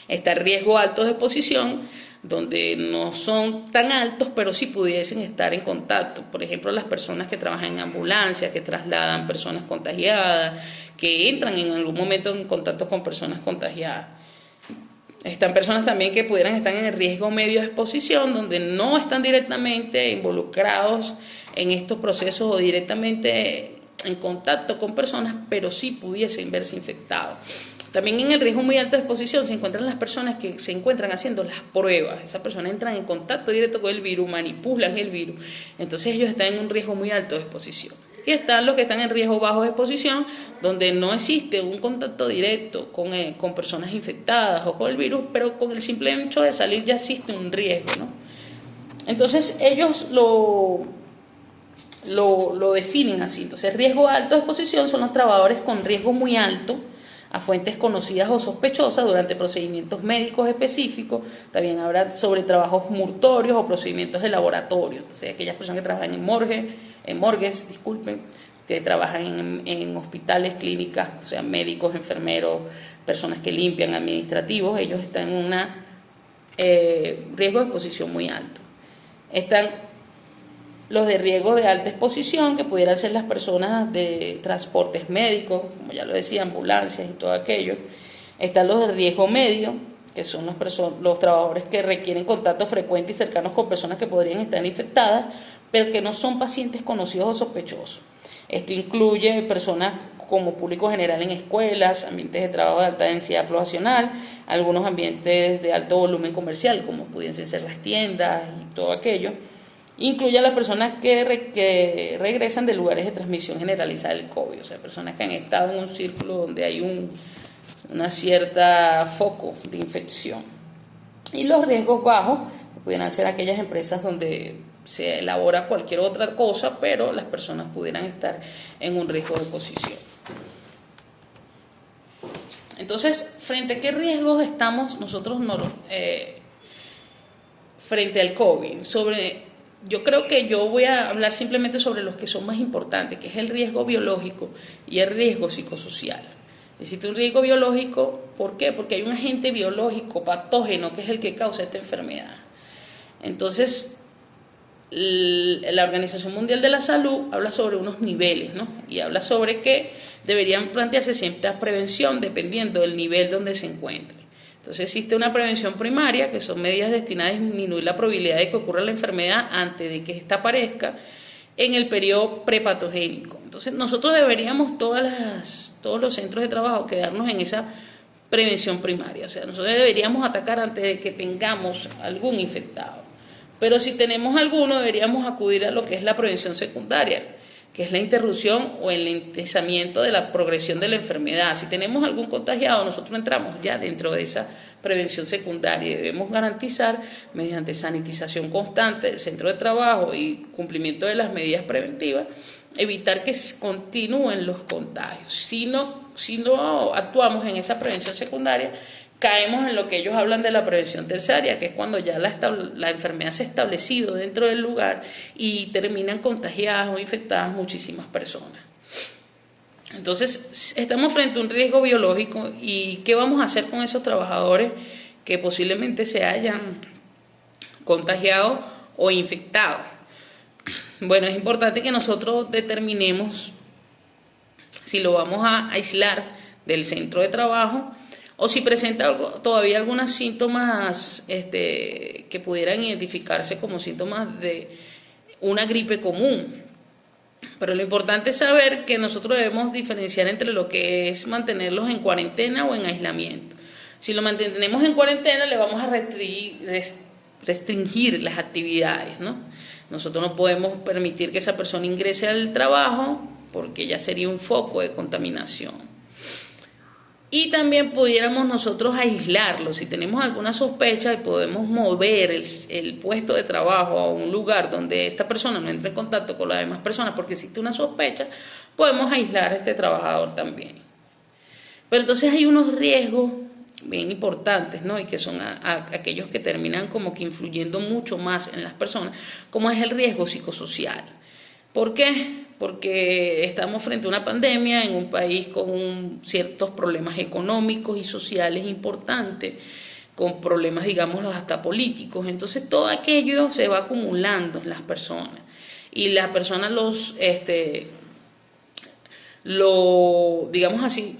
Está el riesgo alto de exposición, donde no son tan altos, pero sí pudiesen estar en contacto. Por ejemplo, las personas que trabajan en ambulancia, que trasladan personas contagiadas, que entran en algún momento en contacto con personas contagiadas. Están personas también que pudieran estar en el riesgo medio de exposición, donde no están directamente involucrados en estos procesos o directamente en contacto con personas, pero sí pudiesen verse infectados. También en el riesgo muy alto de exposición se encuentran las personas que se encuentran haciendo las pruebas. Esas personas entran en contacto directo con el virus, manipulan el virus. Entonces ellos están en un riesgo muy alto de exposición. Y están los que están en riesgo bajo de exposición, donde no existe un contacto directo con personas infectadas o con el virus, pero con el simple hecho de salir ya existe un riesgo, ¿no? Entonces ellos lo definen así. Entonces, riesgo alto de exposición son los trabajadores con riesgo muy alto a fuentes conocidas o sospechosas durante procedimientos médicos específicos. También habrá sobre trabajos mortuorios o procedimientos de laboratorio. Entonces, aquellas personas que trabajan en morgues, que trabajan en hospitales, clínicas, o sea, médicos, enfermeros, personas que limpian, administrativos, ellos están en un riesgo de exposición muy alto. Están los de riesgo de alta exposición, que pudieran ser las personas de transportes médicos, como ya lo decía, ambulancias y todo aquello. Están los de riesgo medio, que son los trabajadores que requieren contacto frecuente y cercanos con personas que podrían estar infectadas, pero que no son pacientes conocidos o sospechosos. Esto incluye personas como público general en escuelas, ambientes de trabajo de alta densidad poblacional, algunos ambientes de alto volumen comercial, como pudiesen ser las tiendas y todo aquello. Incluye a las personas que regresan de lugares de transmisión generalizada del COVID, o sea, personas que han estado en un círculo donde hay una cierta foco de infección. Y los riesgos bajos, que pudieran ser aquellas empresas donde se elabora cualquier otra cosa, pero las personas pudieran estar en un riesgo de exposición. Entonces, ¿frente a qué riesgos estamos nosotros frente al COVID? Yo creo que yo voy a hablar simplemente sobre los que son más importantes, que es el riesgo biológico y el riesgo psicosocial. Existe un riesgo biológico, ¿por qué? Porque hay un agente biológico patógeno que es el que causa esta enfermedad. Entonces, la Organización Mundial de la Salud habla sobre unos niveles, ¿no? Y habla sobre que deberían plantearse cierta prevención dependiendo del nivel donde se encuentre. Entonces existe una prevención primaria, que son medidas destinadas a disminuir la probabilidad de que ocurra la enfermedad antes de que ésta aparezca en el periodo prepatogénico. Entonces nosotros deberíamos todos los centros de trabajo quedarnos en esa prevención primaria. O sea, nosotros deberíamos atacar antes de que tengamos algún infectado. Pero si tenemos alguno, deberíamos acudir a lo que es la prevención secundaria, que es la interrupción o el lentezamiento de la progresión de la enfermedad. Si tenemos algún contagiado, nosotros entramos ya dentro de esa prevención secundaria y debemos garantizar, mediante sanitización constante del centro de trabajo y cumplimiento de las medidas preventivas, evitar que continúen los contagios. Si no actuamos en esa prevención secundaria, caemos en lo que ellos hablan de la prevención terciaria, que es cuando ya la enfermedad se ha establecido dentro del lugar y terminan contagiadas o infectadas muchísimas personas. Entonces, estamos frente a un riesgo biológico. ¿Y qué vamos a hacer con esos trabajadores que posiblemente se hayan contagiado o infectado? Bueno, es importante que nosotros determinemos si lo vamos a aislar del centro de trabajo, o si presenta todavía algunos síntomas que pudieran identificarse como síntomas de una gripe común. Pero lo importante es saber que nosotros debemos diferenciar entre lo que es mantenerlos en cuarentena o en aislamiento. Si lo mantenemos en cuarentena, le vamos a restringir las actividades, ¿no? Nosotros no podemos permitir que esa persona ingrese al trabajo porque ya sería un foco de contaminación. Y también pudiéramos nosotros aislarlo. Si tenemos alguna sospecha y podemos mover el puesto de trabajo a un lugar donde esta persona no entre en contacto con las demás personas porque existe una sospecha, podemos aislar a este trabajador también. Pero entonces hay unos riesgos bien importantes, ¿no? Y que son aquellos que terminan como que influyendo mucho más en las personas, como es el riesgo psicosocial. ¿Por qué? Porque estamos frente a una pandemia en un país con ciertos problemas económicos y sociales importantes, con problemas, digámoslo, hasta políticos. Entonces todo aquello se va acumulando en las personas y las personas digamos así,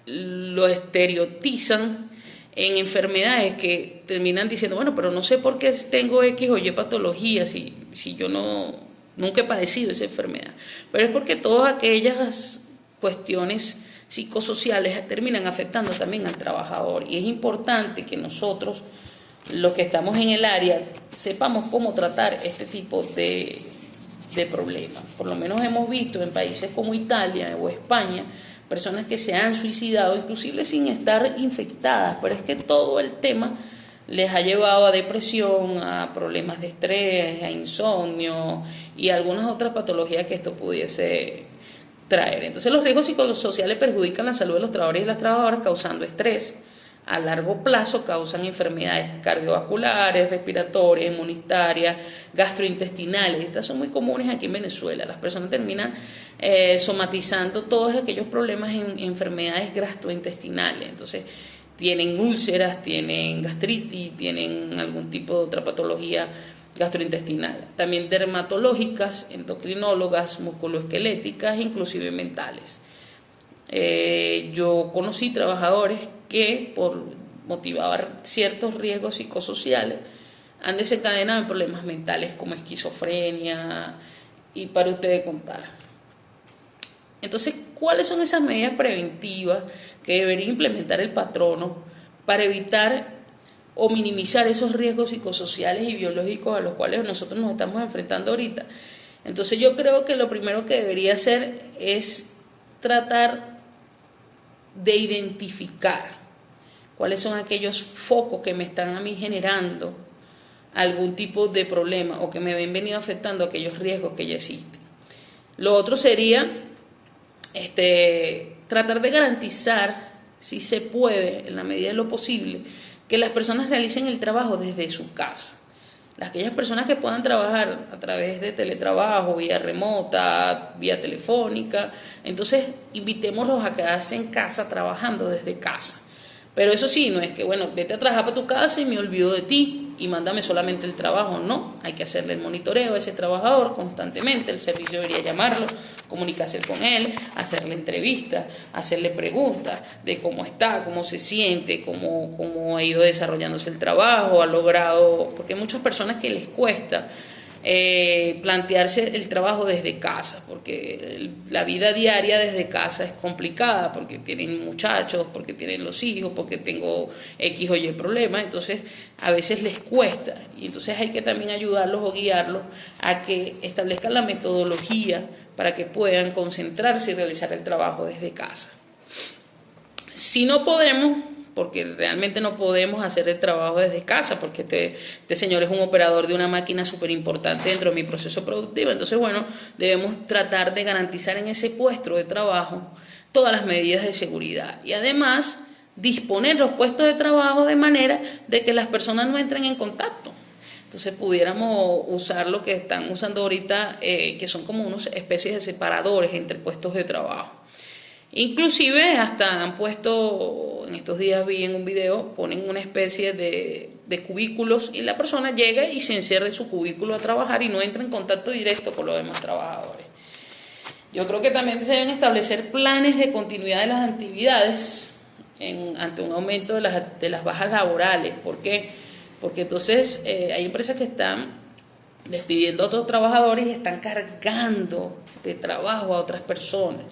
lo estereotizan en enfermedades que terminan diciendo, bueno, pero no sé por qué tengo X o Y patología si yo nunca he padecido esa enfermedad. Pero es porque todas aquellas cuestiones psicosociales terminan afectando también al trabajador. Y es importante que nosotros, los que estamos en el área, sepamos cómo tratar este tipo de problemas. Por lo menos hemos visto en países como Italia o España, personas que se han suicidado, inclusive sin estar infectadas, pero es que todo el tema les ha llevado a depresión, a problemas de estrés, a insomnio y algunas otras patologías que esto pudiese traer. Entonces los riesgos psicosociales perjudican la salud de los trabajadores y las trabajadoras causando estrés. A largo plazo causan enfermedades cardiovasculares, respiratorias, inmunitarias, gastrointestinales. Estas son muy comunes aquí en Venezuela. Las personas terminan somatizando todos aquellos problemas en enfermedades gastrointestinales. Entonces tienen úlceras, tienen gastritis, tienen algún tipo de otra patología gastrointestinal. También dermatológicas, endocrinólogas, musculoesqueléticas, inclusive mentales. Yo conocí trabajadores que por motivar ciertos riesgos psicosociales han desencadenado en problemas mentales como esquizofrenia y para ustedes contar. Entonces, ¿cuáles son esas medidas preventivas que debería implementar el patrono para evitar o minimizar esos riesgos psicosociales y biológicos a los cuales nosotros nos estamos enfrentando ahorita? Entonces yo creo que lo primero que debería hacer es tratar de identificar cuáles son aquellos focos que me están a mí generando algún tipo de problema o que me ven venido afectando aquellos riesgos que ya existen. Lo otro sería tratar de garantizar, si se puede, en la medida de lo posible, que las personas realicen el trabajo desde su casa. Aquellas personas que puedan trabajar a través de teletrabajo, vía remota, vía telefónica, entonces invitémoslos a quedarse en casa trabajando desde casa. Pero eso sí, no es que, bueno, vete a trabajar para tu casa y me olvido de ti y mándame solamente el trabajo. No, hay que hacerle el monitoreo a ese trabajador constantemente. El servicio debería llamarlo, comunicarse con él, hacerle entrevistas, hacerle preguntas de cómo está, cómo se siente, cómo ha ido desarrollándose el trabajo, ha logrado, porque hay muchas personas que les cuesta plantearse el trabajo desde casa, porque la vida diaria desde casa es complicada, porque tienen muchachos, porque tienen los hijos, porque tengo X o Y problemas, entonces a veces les cuesta, y entonces hay que también ayudarlos o guiarlos a que establezcan la metodología para que puedan concentrarse y realizar el trabajo desde casa. Si no podemos, porque realmente no podemos hacer el trabajo desde casa, porque este señor es un operador de una máquina súper importante dentro de mi proceso productivo. Entonces, bueno, debemos tratar de garantizar en ese puesto de trabajo todas las medidas de seguridad y además disponer los puestos de trabajo de manera de que las personas no entren en contacto. Entonces pudiéramos usar lo que están usando ahorita, que son como unas especies de separadores entre puestos de trabajo. Inclusive hasta han puesto, en estos días vi en un video, ponen una especie de cubículos y la persona llega y se encierra en su cubículo a trabajar y no entra en contacto directo con los demás trabajadores. Yo creo que también se deben establecer planes de continuidad de las actividades ante un aumento de las bajas laborales. ¿Por qué? Porque entonces hay empresas que están despidiendo a otros trabajadores y están cargando de trabajo a otras personas.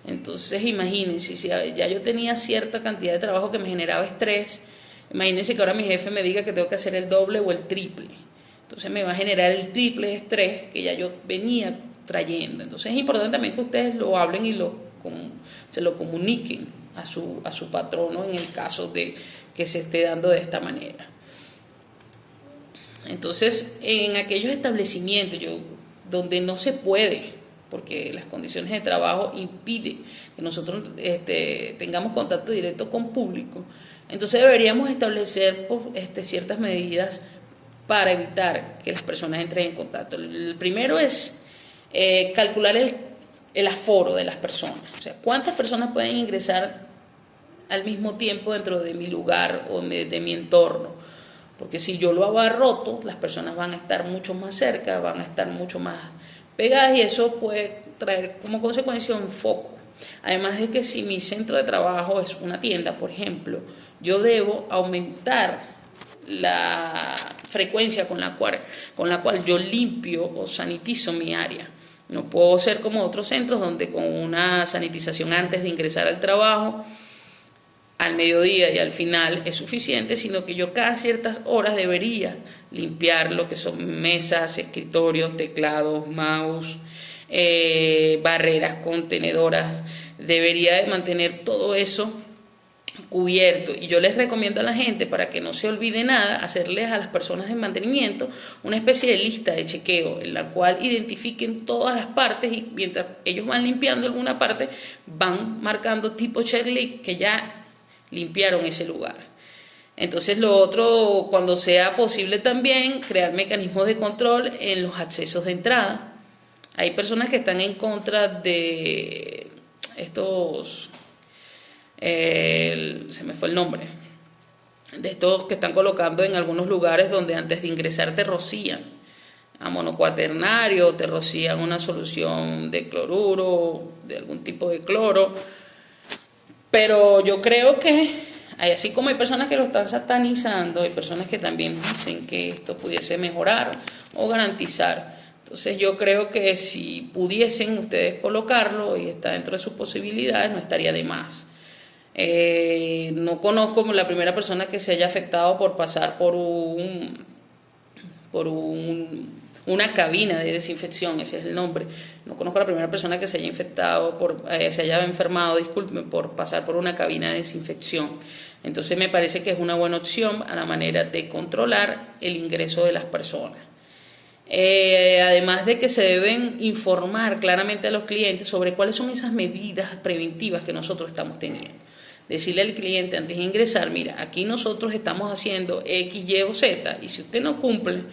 Entonces imagínense, si ya yo tenía cierta cantidad de trabajo que me generaba estrés, imagínense que ahora mi jefe me diga que tengo que hacer el doble o el triple. Entonces me va a generar el triple de estrés que ya yo venía trayendo. Entonces es importante también que ustedes lo hablen y se lo comuniquen a su patrono en el caso de que se esté dando de esta manera. Entonces, en aquellos establecimientos donde no se puede, porque las condiciones de trabajo impiden que nosotros tengamos contacto directo con público, entonces deberíamos establecer ciertas medidas para evitar que las personas entren en contacto. El primero es calcular el aforo de las personas, o sea, cuántas personas pueden ingresar al mismo tiempo dentro de mi lugar o de mi entorno. Porque si yo lo abarroto, las personas van a estar mucho más cerca, van a estar mucho más pegadas y eso puede traer como consecuencia un foco. Además de que si mi centro de trabajo es una tienda, por ejemplo, yo debo aumentar la frecuencia con la cual yo limpio o sanitizo mi área. No puedo ser como otros centros donde con una sanitización antes de ingresar al trabajo, al mediodía y al final es suficiente, sino que yo cada ciertas horas debería limpiar lo que son mesas, escritorios, teclados, mouse, barreras, contenedoras. Debería de mantener todo eso cubierto. Y yo les recomiendo a la gente, para que no se olvide nada, hacerles a las personas de mantenimiento una especie de lista de chequeo en la cual identifiquen todas las partes y mientras ellos van limpiando alguna parte, van marcando tipo checklist que ya limpiaron ese lugar. Entonces lo otro, cuando sea posible también, crear mecanismos de control en los accesos de entrada. Hay personas que están en contra de estos, se me fue el nombre, de estos que están colocando en algunos lugares donde antes de ingresar te rocían amonio cuaternario, te rocían una solución de cloruro, de algún tipo de cloro. Pero yo creo que, así como hay personas que lo están satanizando, hay personas que también dicen que esto pudiese mejorar o garantizar. Entonces yo creo que si pudiesen ustedes colocarlo y está dentro de sus posibilidades, no estaría de más. No conozco la primera persona que se haya afectado por pasar por una cabina de desinfección, ese es el nombre. No conozco a la primera persona que se haya se haya enfermado, disculpen, por pasar por una cabina de desinfección. Entonces me parece que es una buena opción a la manera de controlar el ingreso de las personas. Además de que se deben informar claramente a los clientes sobre cuáles son esas medidas preventivas que nosotros estamos teniendo. Decirle al cliente antes de ingresar, mira, aquí nosotros estamos haciendo X, Y o Z, y si usted no cumple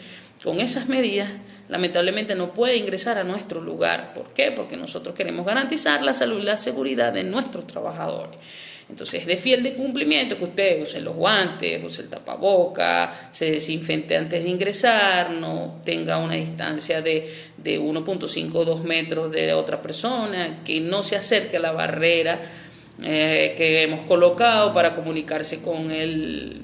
con esas medidas, lamentablemente no puede ingresar a nuestro lugar. ¿Por qué? Porque nosotros queremos garantizar la salud y la seguridad de nuestros trabajadores. Entonces es de fiel de cumplimiento que usted use los guantes, use el tapaboca, se desinfecte antes de ingresar, no tenga una distancia de 1.5 o 2 metros de otra persona, que no se acerque a la barrera que hemos colocado para comunicarse con el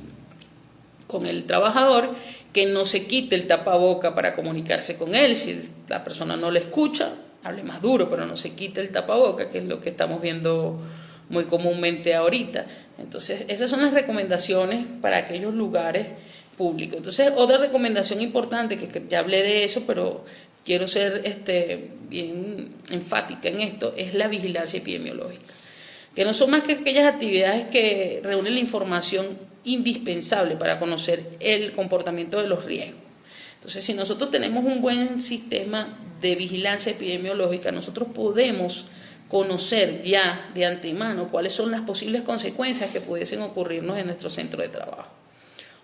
trabajador, que no se quite el tapaboca para comunicarse con él. Si la persona no le escucha, hable más duro, pero no se quite el tapaboca, que es lo que estamos viendo muy comúnmente ahorita. Entonces, esas son las recomendaciones para aquellos lugares públicos. Entonces, otra recomendación importante, que ya hablé de eso, pero quiero ser bien enfática en esto, es la vigilancia epidemiológica, que no son más que aquellas actividades que reúnen la información indispensable para conocer el comportamiento de los riesgos. Entonces, si nosotros tenemos un buen sistema de vigilancia epidemiológica, nosotros podemos conocer ya de antemano cuáles son las posibles consecuencias que pudiesen ocurrirnos en nuestro centro de trabajo.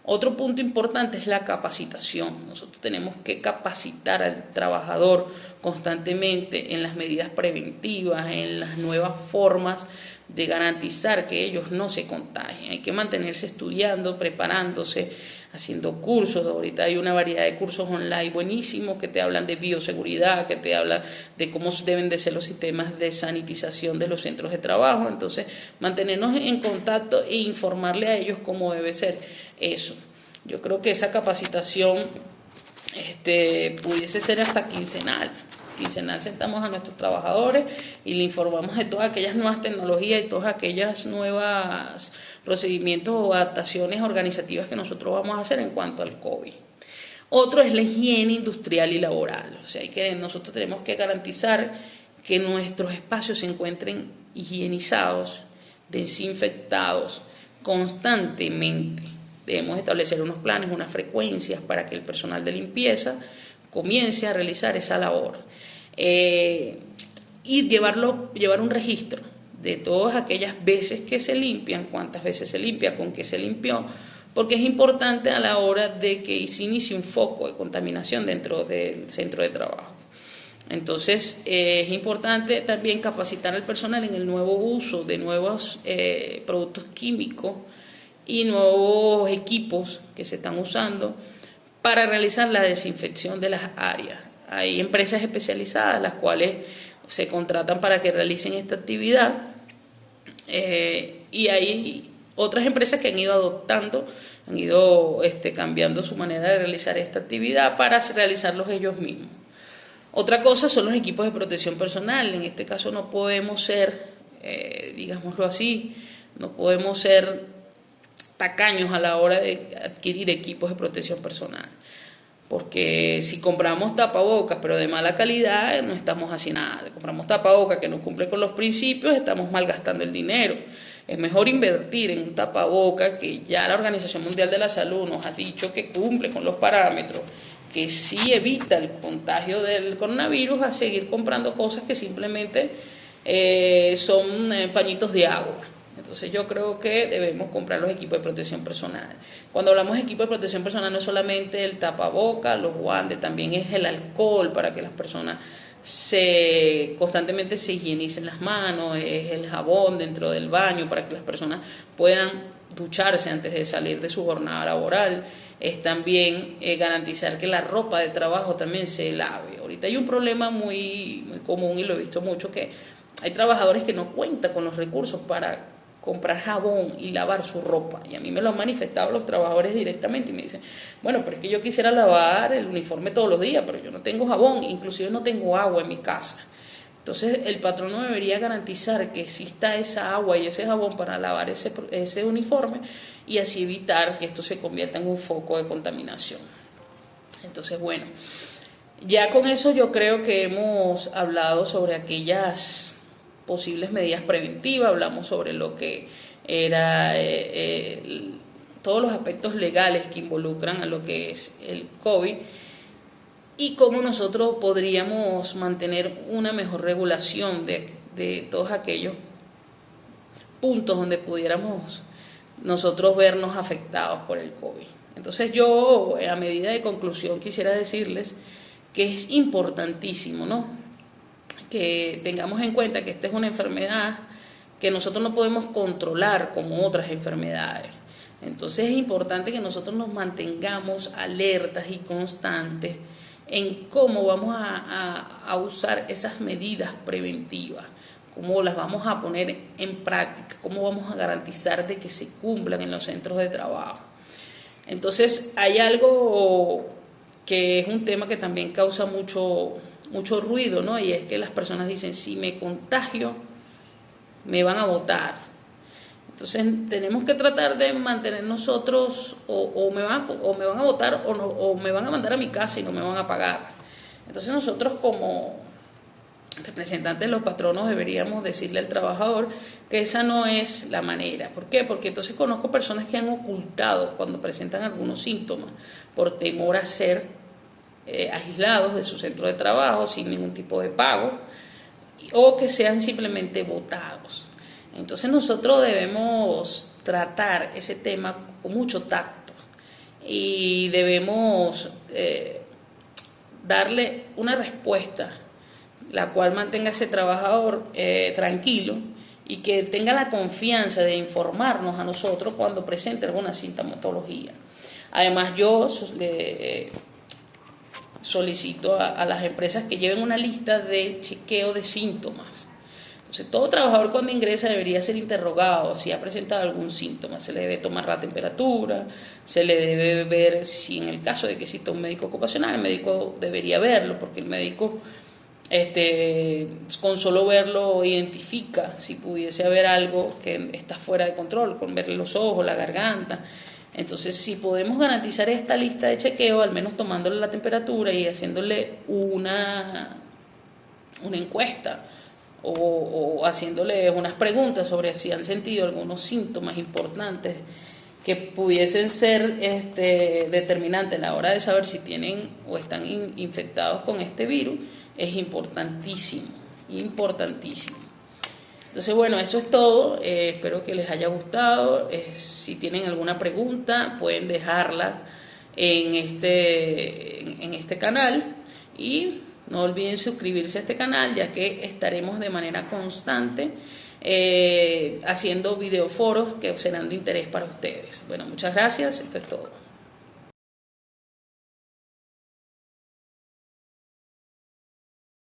Otro punto importante es la capacitación. Nosotros tenemos que capacitar al trabajador constantemente en las medidas preventivas, en las nuevas formas de garantizar que ellos no se contagien. Hay que mantenerse estudiando, preparándose, haciendo cursos. Ahorita hay una variedad de cursos online buenísimos que te hablan de bioseguridad, que te hablan de cómo deben de ser los sistemas de sanitización de los centros de trabajo. Entonces, mantenernos en contacto e informarle a ellos cómo debe ser eso. Yo creo que esa capacitación pudiese ser hasta quincenal. Quincenal sentamos a nuestros trabajadores y le informamos de todas aquellas nuevas tecnologías y todas aquellas nuevas procedimientos o adaptaciones organizativas que nosotros vamos a hacer en cuanto al COVID. Otro es la higiene industrial y laboral. O sea, nosotros tenemos que garantizar que nuestros espacios se encuentren higienizados, desinfectados constantemente. Debemos establecer unos planes, unas frecuencias para que el personal de limpieza comience a realizar esa labor. Y llevar un registro de todas aquellas veces que se limpian, cuántas veces se limpia, con qué se limpió, porque es importante a la hora de que se inicie un foco de contaminación dentro del centro de trabajo. Entonces, es importante también capacitar al personal en el nuevo uso de nuevos productos químicos y nuevos equipos que se están usando para realizar la desinfección de las áreas. Hay empresas especializadas las cuales se contratan para que realicen esta actividad y hay otras empresas que han ido adoptando, han ido cambiando su manera de realizar esta actividad para realizarlos ellos mismos. Otra cosa son los equipos de protección personal. En este caso no podemos ser, digámoslo así, no podemos ser tacaños a la hora de adquirir equipos de protección personal. Porque si compramos tapabocas pero de mala calidad, no estamos haciendo nada. Si compramos tapabocas que no cumplen con los principios, estamos malgastando el dinero. Es mejor invertir en un tapabocas que ya la Organización Mundial de la Salud nos ha dicho que cumple con los parámetros, que sí evita el contagio del coronavirus, a seguir comprando cosas que simplemente son pañitos de agua. Entonces yo creo que debemos comprar los equipos de protección personal. Cuando hablamos de equipo de protección personal no es solamente el tapaboca, los guantes, también es el alcohol para que las personas constantemente se higienicen las manos, es el jabón dentro del baño para que las personas puedan ducharse antes de salir de su jornada laboral. Es también garantizar que la ropa de trabajo también se lave. Ahorita hay un problema muy común y lo he visto mucho, que hay trabajadores que no cuentan con los recursos para comprar jabón y lavar su ropa, y a mí me lo han manifestado los trabajadores directamente y me dicen, bueno, pero es que yo quisiera lavar el uniforme todos los días, pero yo no tengo jabón, inclusive no tengo agua en mi casa. Entonces el patrono debería garantizar que exista esa agua y ese jabón para lavar ese uniforme y así evitar que esto se convierta en un foco de contaminación. Entonces, bueno, ya con eso yo creo que hemos hablado sobre aquellas posibles medidas preventivas, hablamos sobre lo que era todos los aspectos legales que involucran a lo que es el COVID y cómo nosotros podríamos mantener una mejor regulación de todos aquellos puntos donde pudiéramos nosotros vernos afectados por el COVID. Entonces yo, a medida de conclusión, quisiera decirles que es importantísimo, ¿no?, que tengamos en cuenta que esta es una enfermedad que nosotros no podemos controlar como otras enfermedades. Entonces es importante que nosotros nos mantengamos alertas y constantes en cómo vamos a usar esas medidas preventivas, cómo las vamos a poner en práctica, cómo vamos a garantizar de que se cumplan en los centros de trabajo. Entonces hay algo que es un tema que también causa mucho ruido, ¿no? Y es que las personas dicen, si me contagio, me van a botar. Entonces tenemos que tratar de mantener nosotros, o me van a botar o me van a mandar a mi casa y no me van a pagar. Entonces nosotros como representantes de los patronos deberíamos decirle al trabajador que esa no es la manera. ¿Por qué? Porque entonces conozco personas que han ocultado cuando presentan algunos síntomas por temor a ser aislados de su centro de trabajo sin ningún tipo de pago o que sean simplemente botados. Entonces nosotros debemos tratar ese tema con mucho tacto y debemos darle una respuesta la cual mantenga a ese trabajador tranquilo y que tenga la confianza de informarnos a nosotros cuando presente alguna sintomatología. Además, yo solicito a las empresas que lleven una lista de chequeo de síntomas. Entonces, todo trabajador cuando ingresa debería ser interrogado si ha presentado algún síntoma. Se le debe tomar la temperatura, se le debe ver si en el caso de que exista un médico ocupacional, el médico debería verlo, porque el médico con solo verlo identifica si pudiese haber algo que está fuera de control, con verle los ojos, la garganta. Entonces, si podemos garantizar esta lista de chequeo, al menos tomándole la temperatura y haciéndole una encuesta, o haciéndole unas preguntas sobre si han sentido algunos síntomas importantes que pudiesen ser determinantes a la hora de saber si tienen o están infectados con este virus, es importantísimo, importantísimo. Entonces, bueno, eso es todo. Espero que les haya gustado. Si tienen alguna pregunta, pueden dejarla en este canal, y no olviden suscribirse a este canal, ya que estaremos de manera constante haciendo videoforos que serán de interés para ustedes. Bueno, muchas gracias. Esto es todo.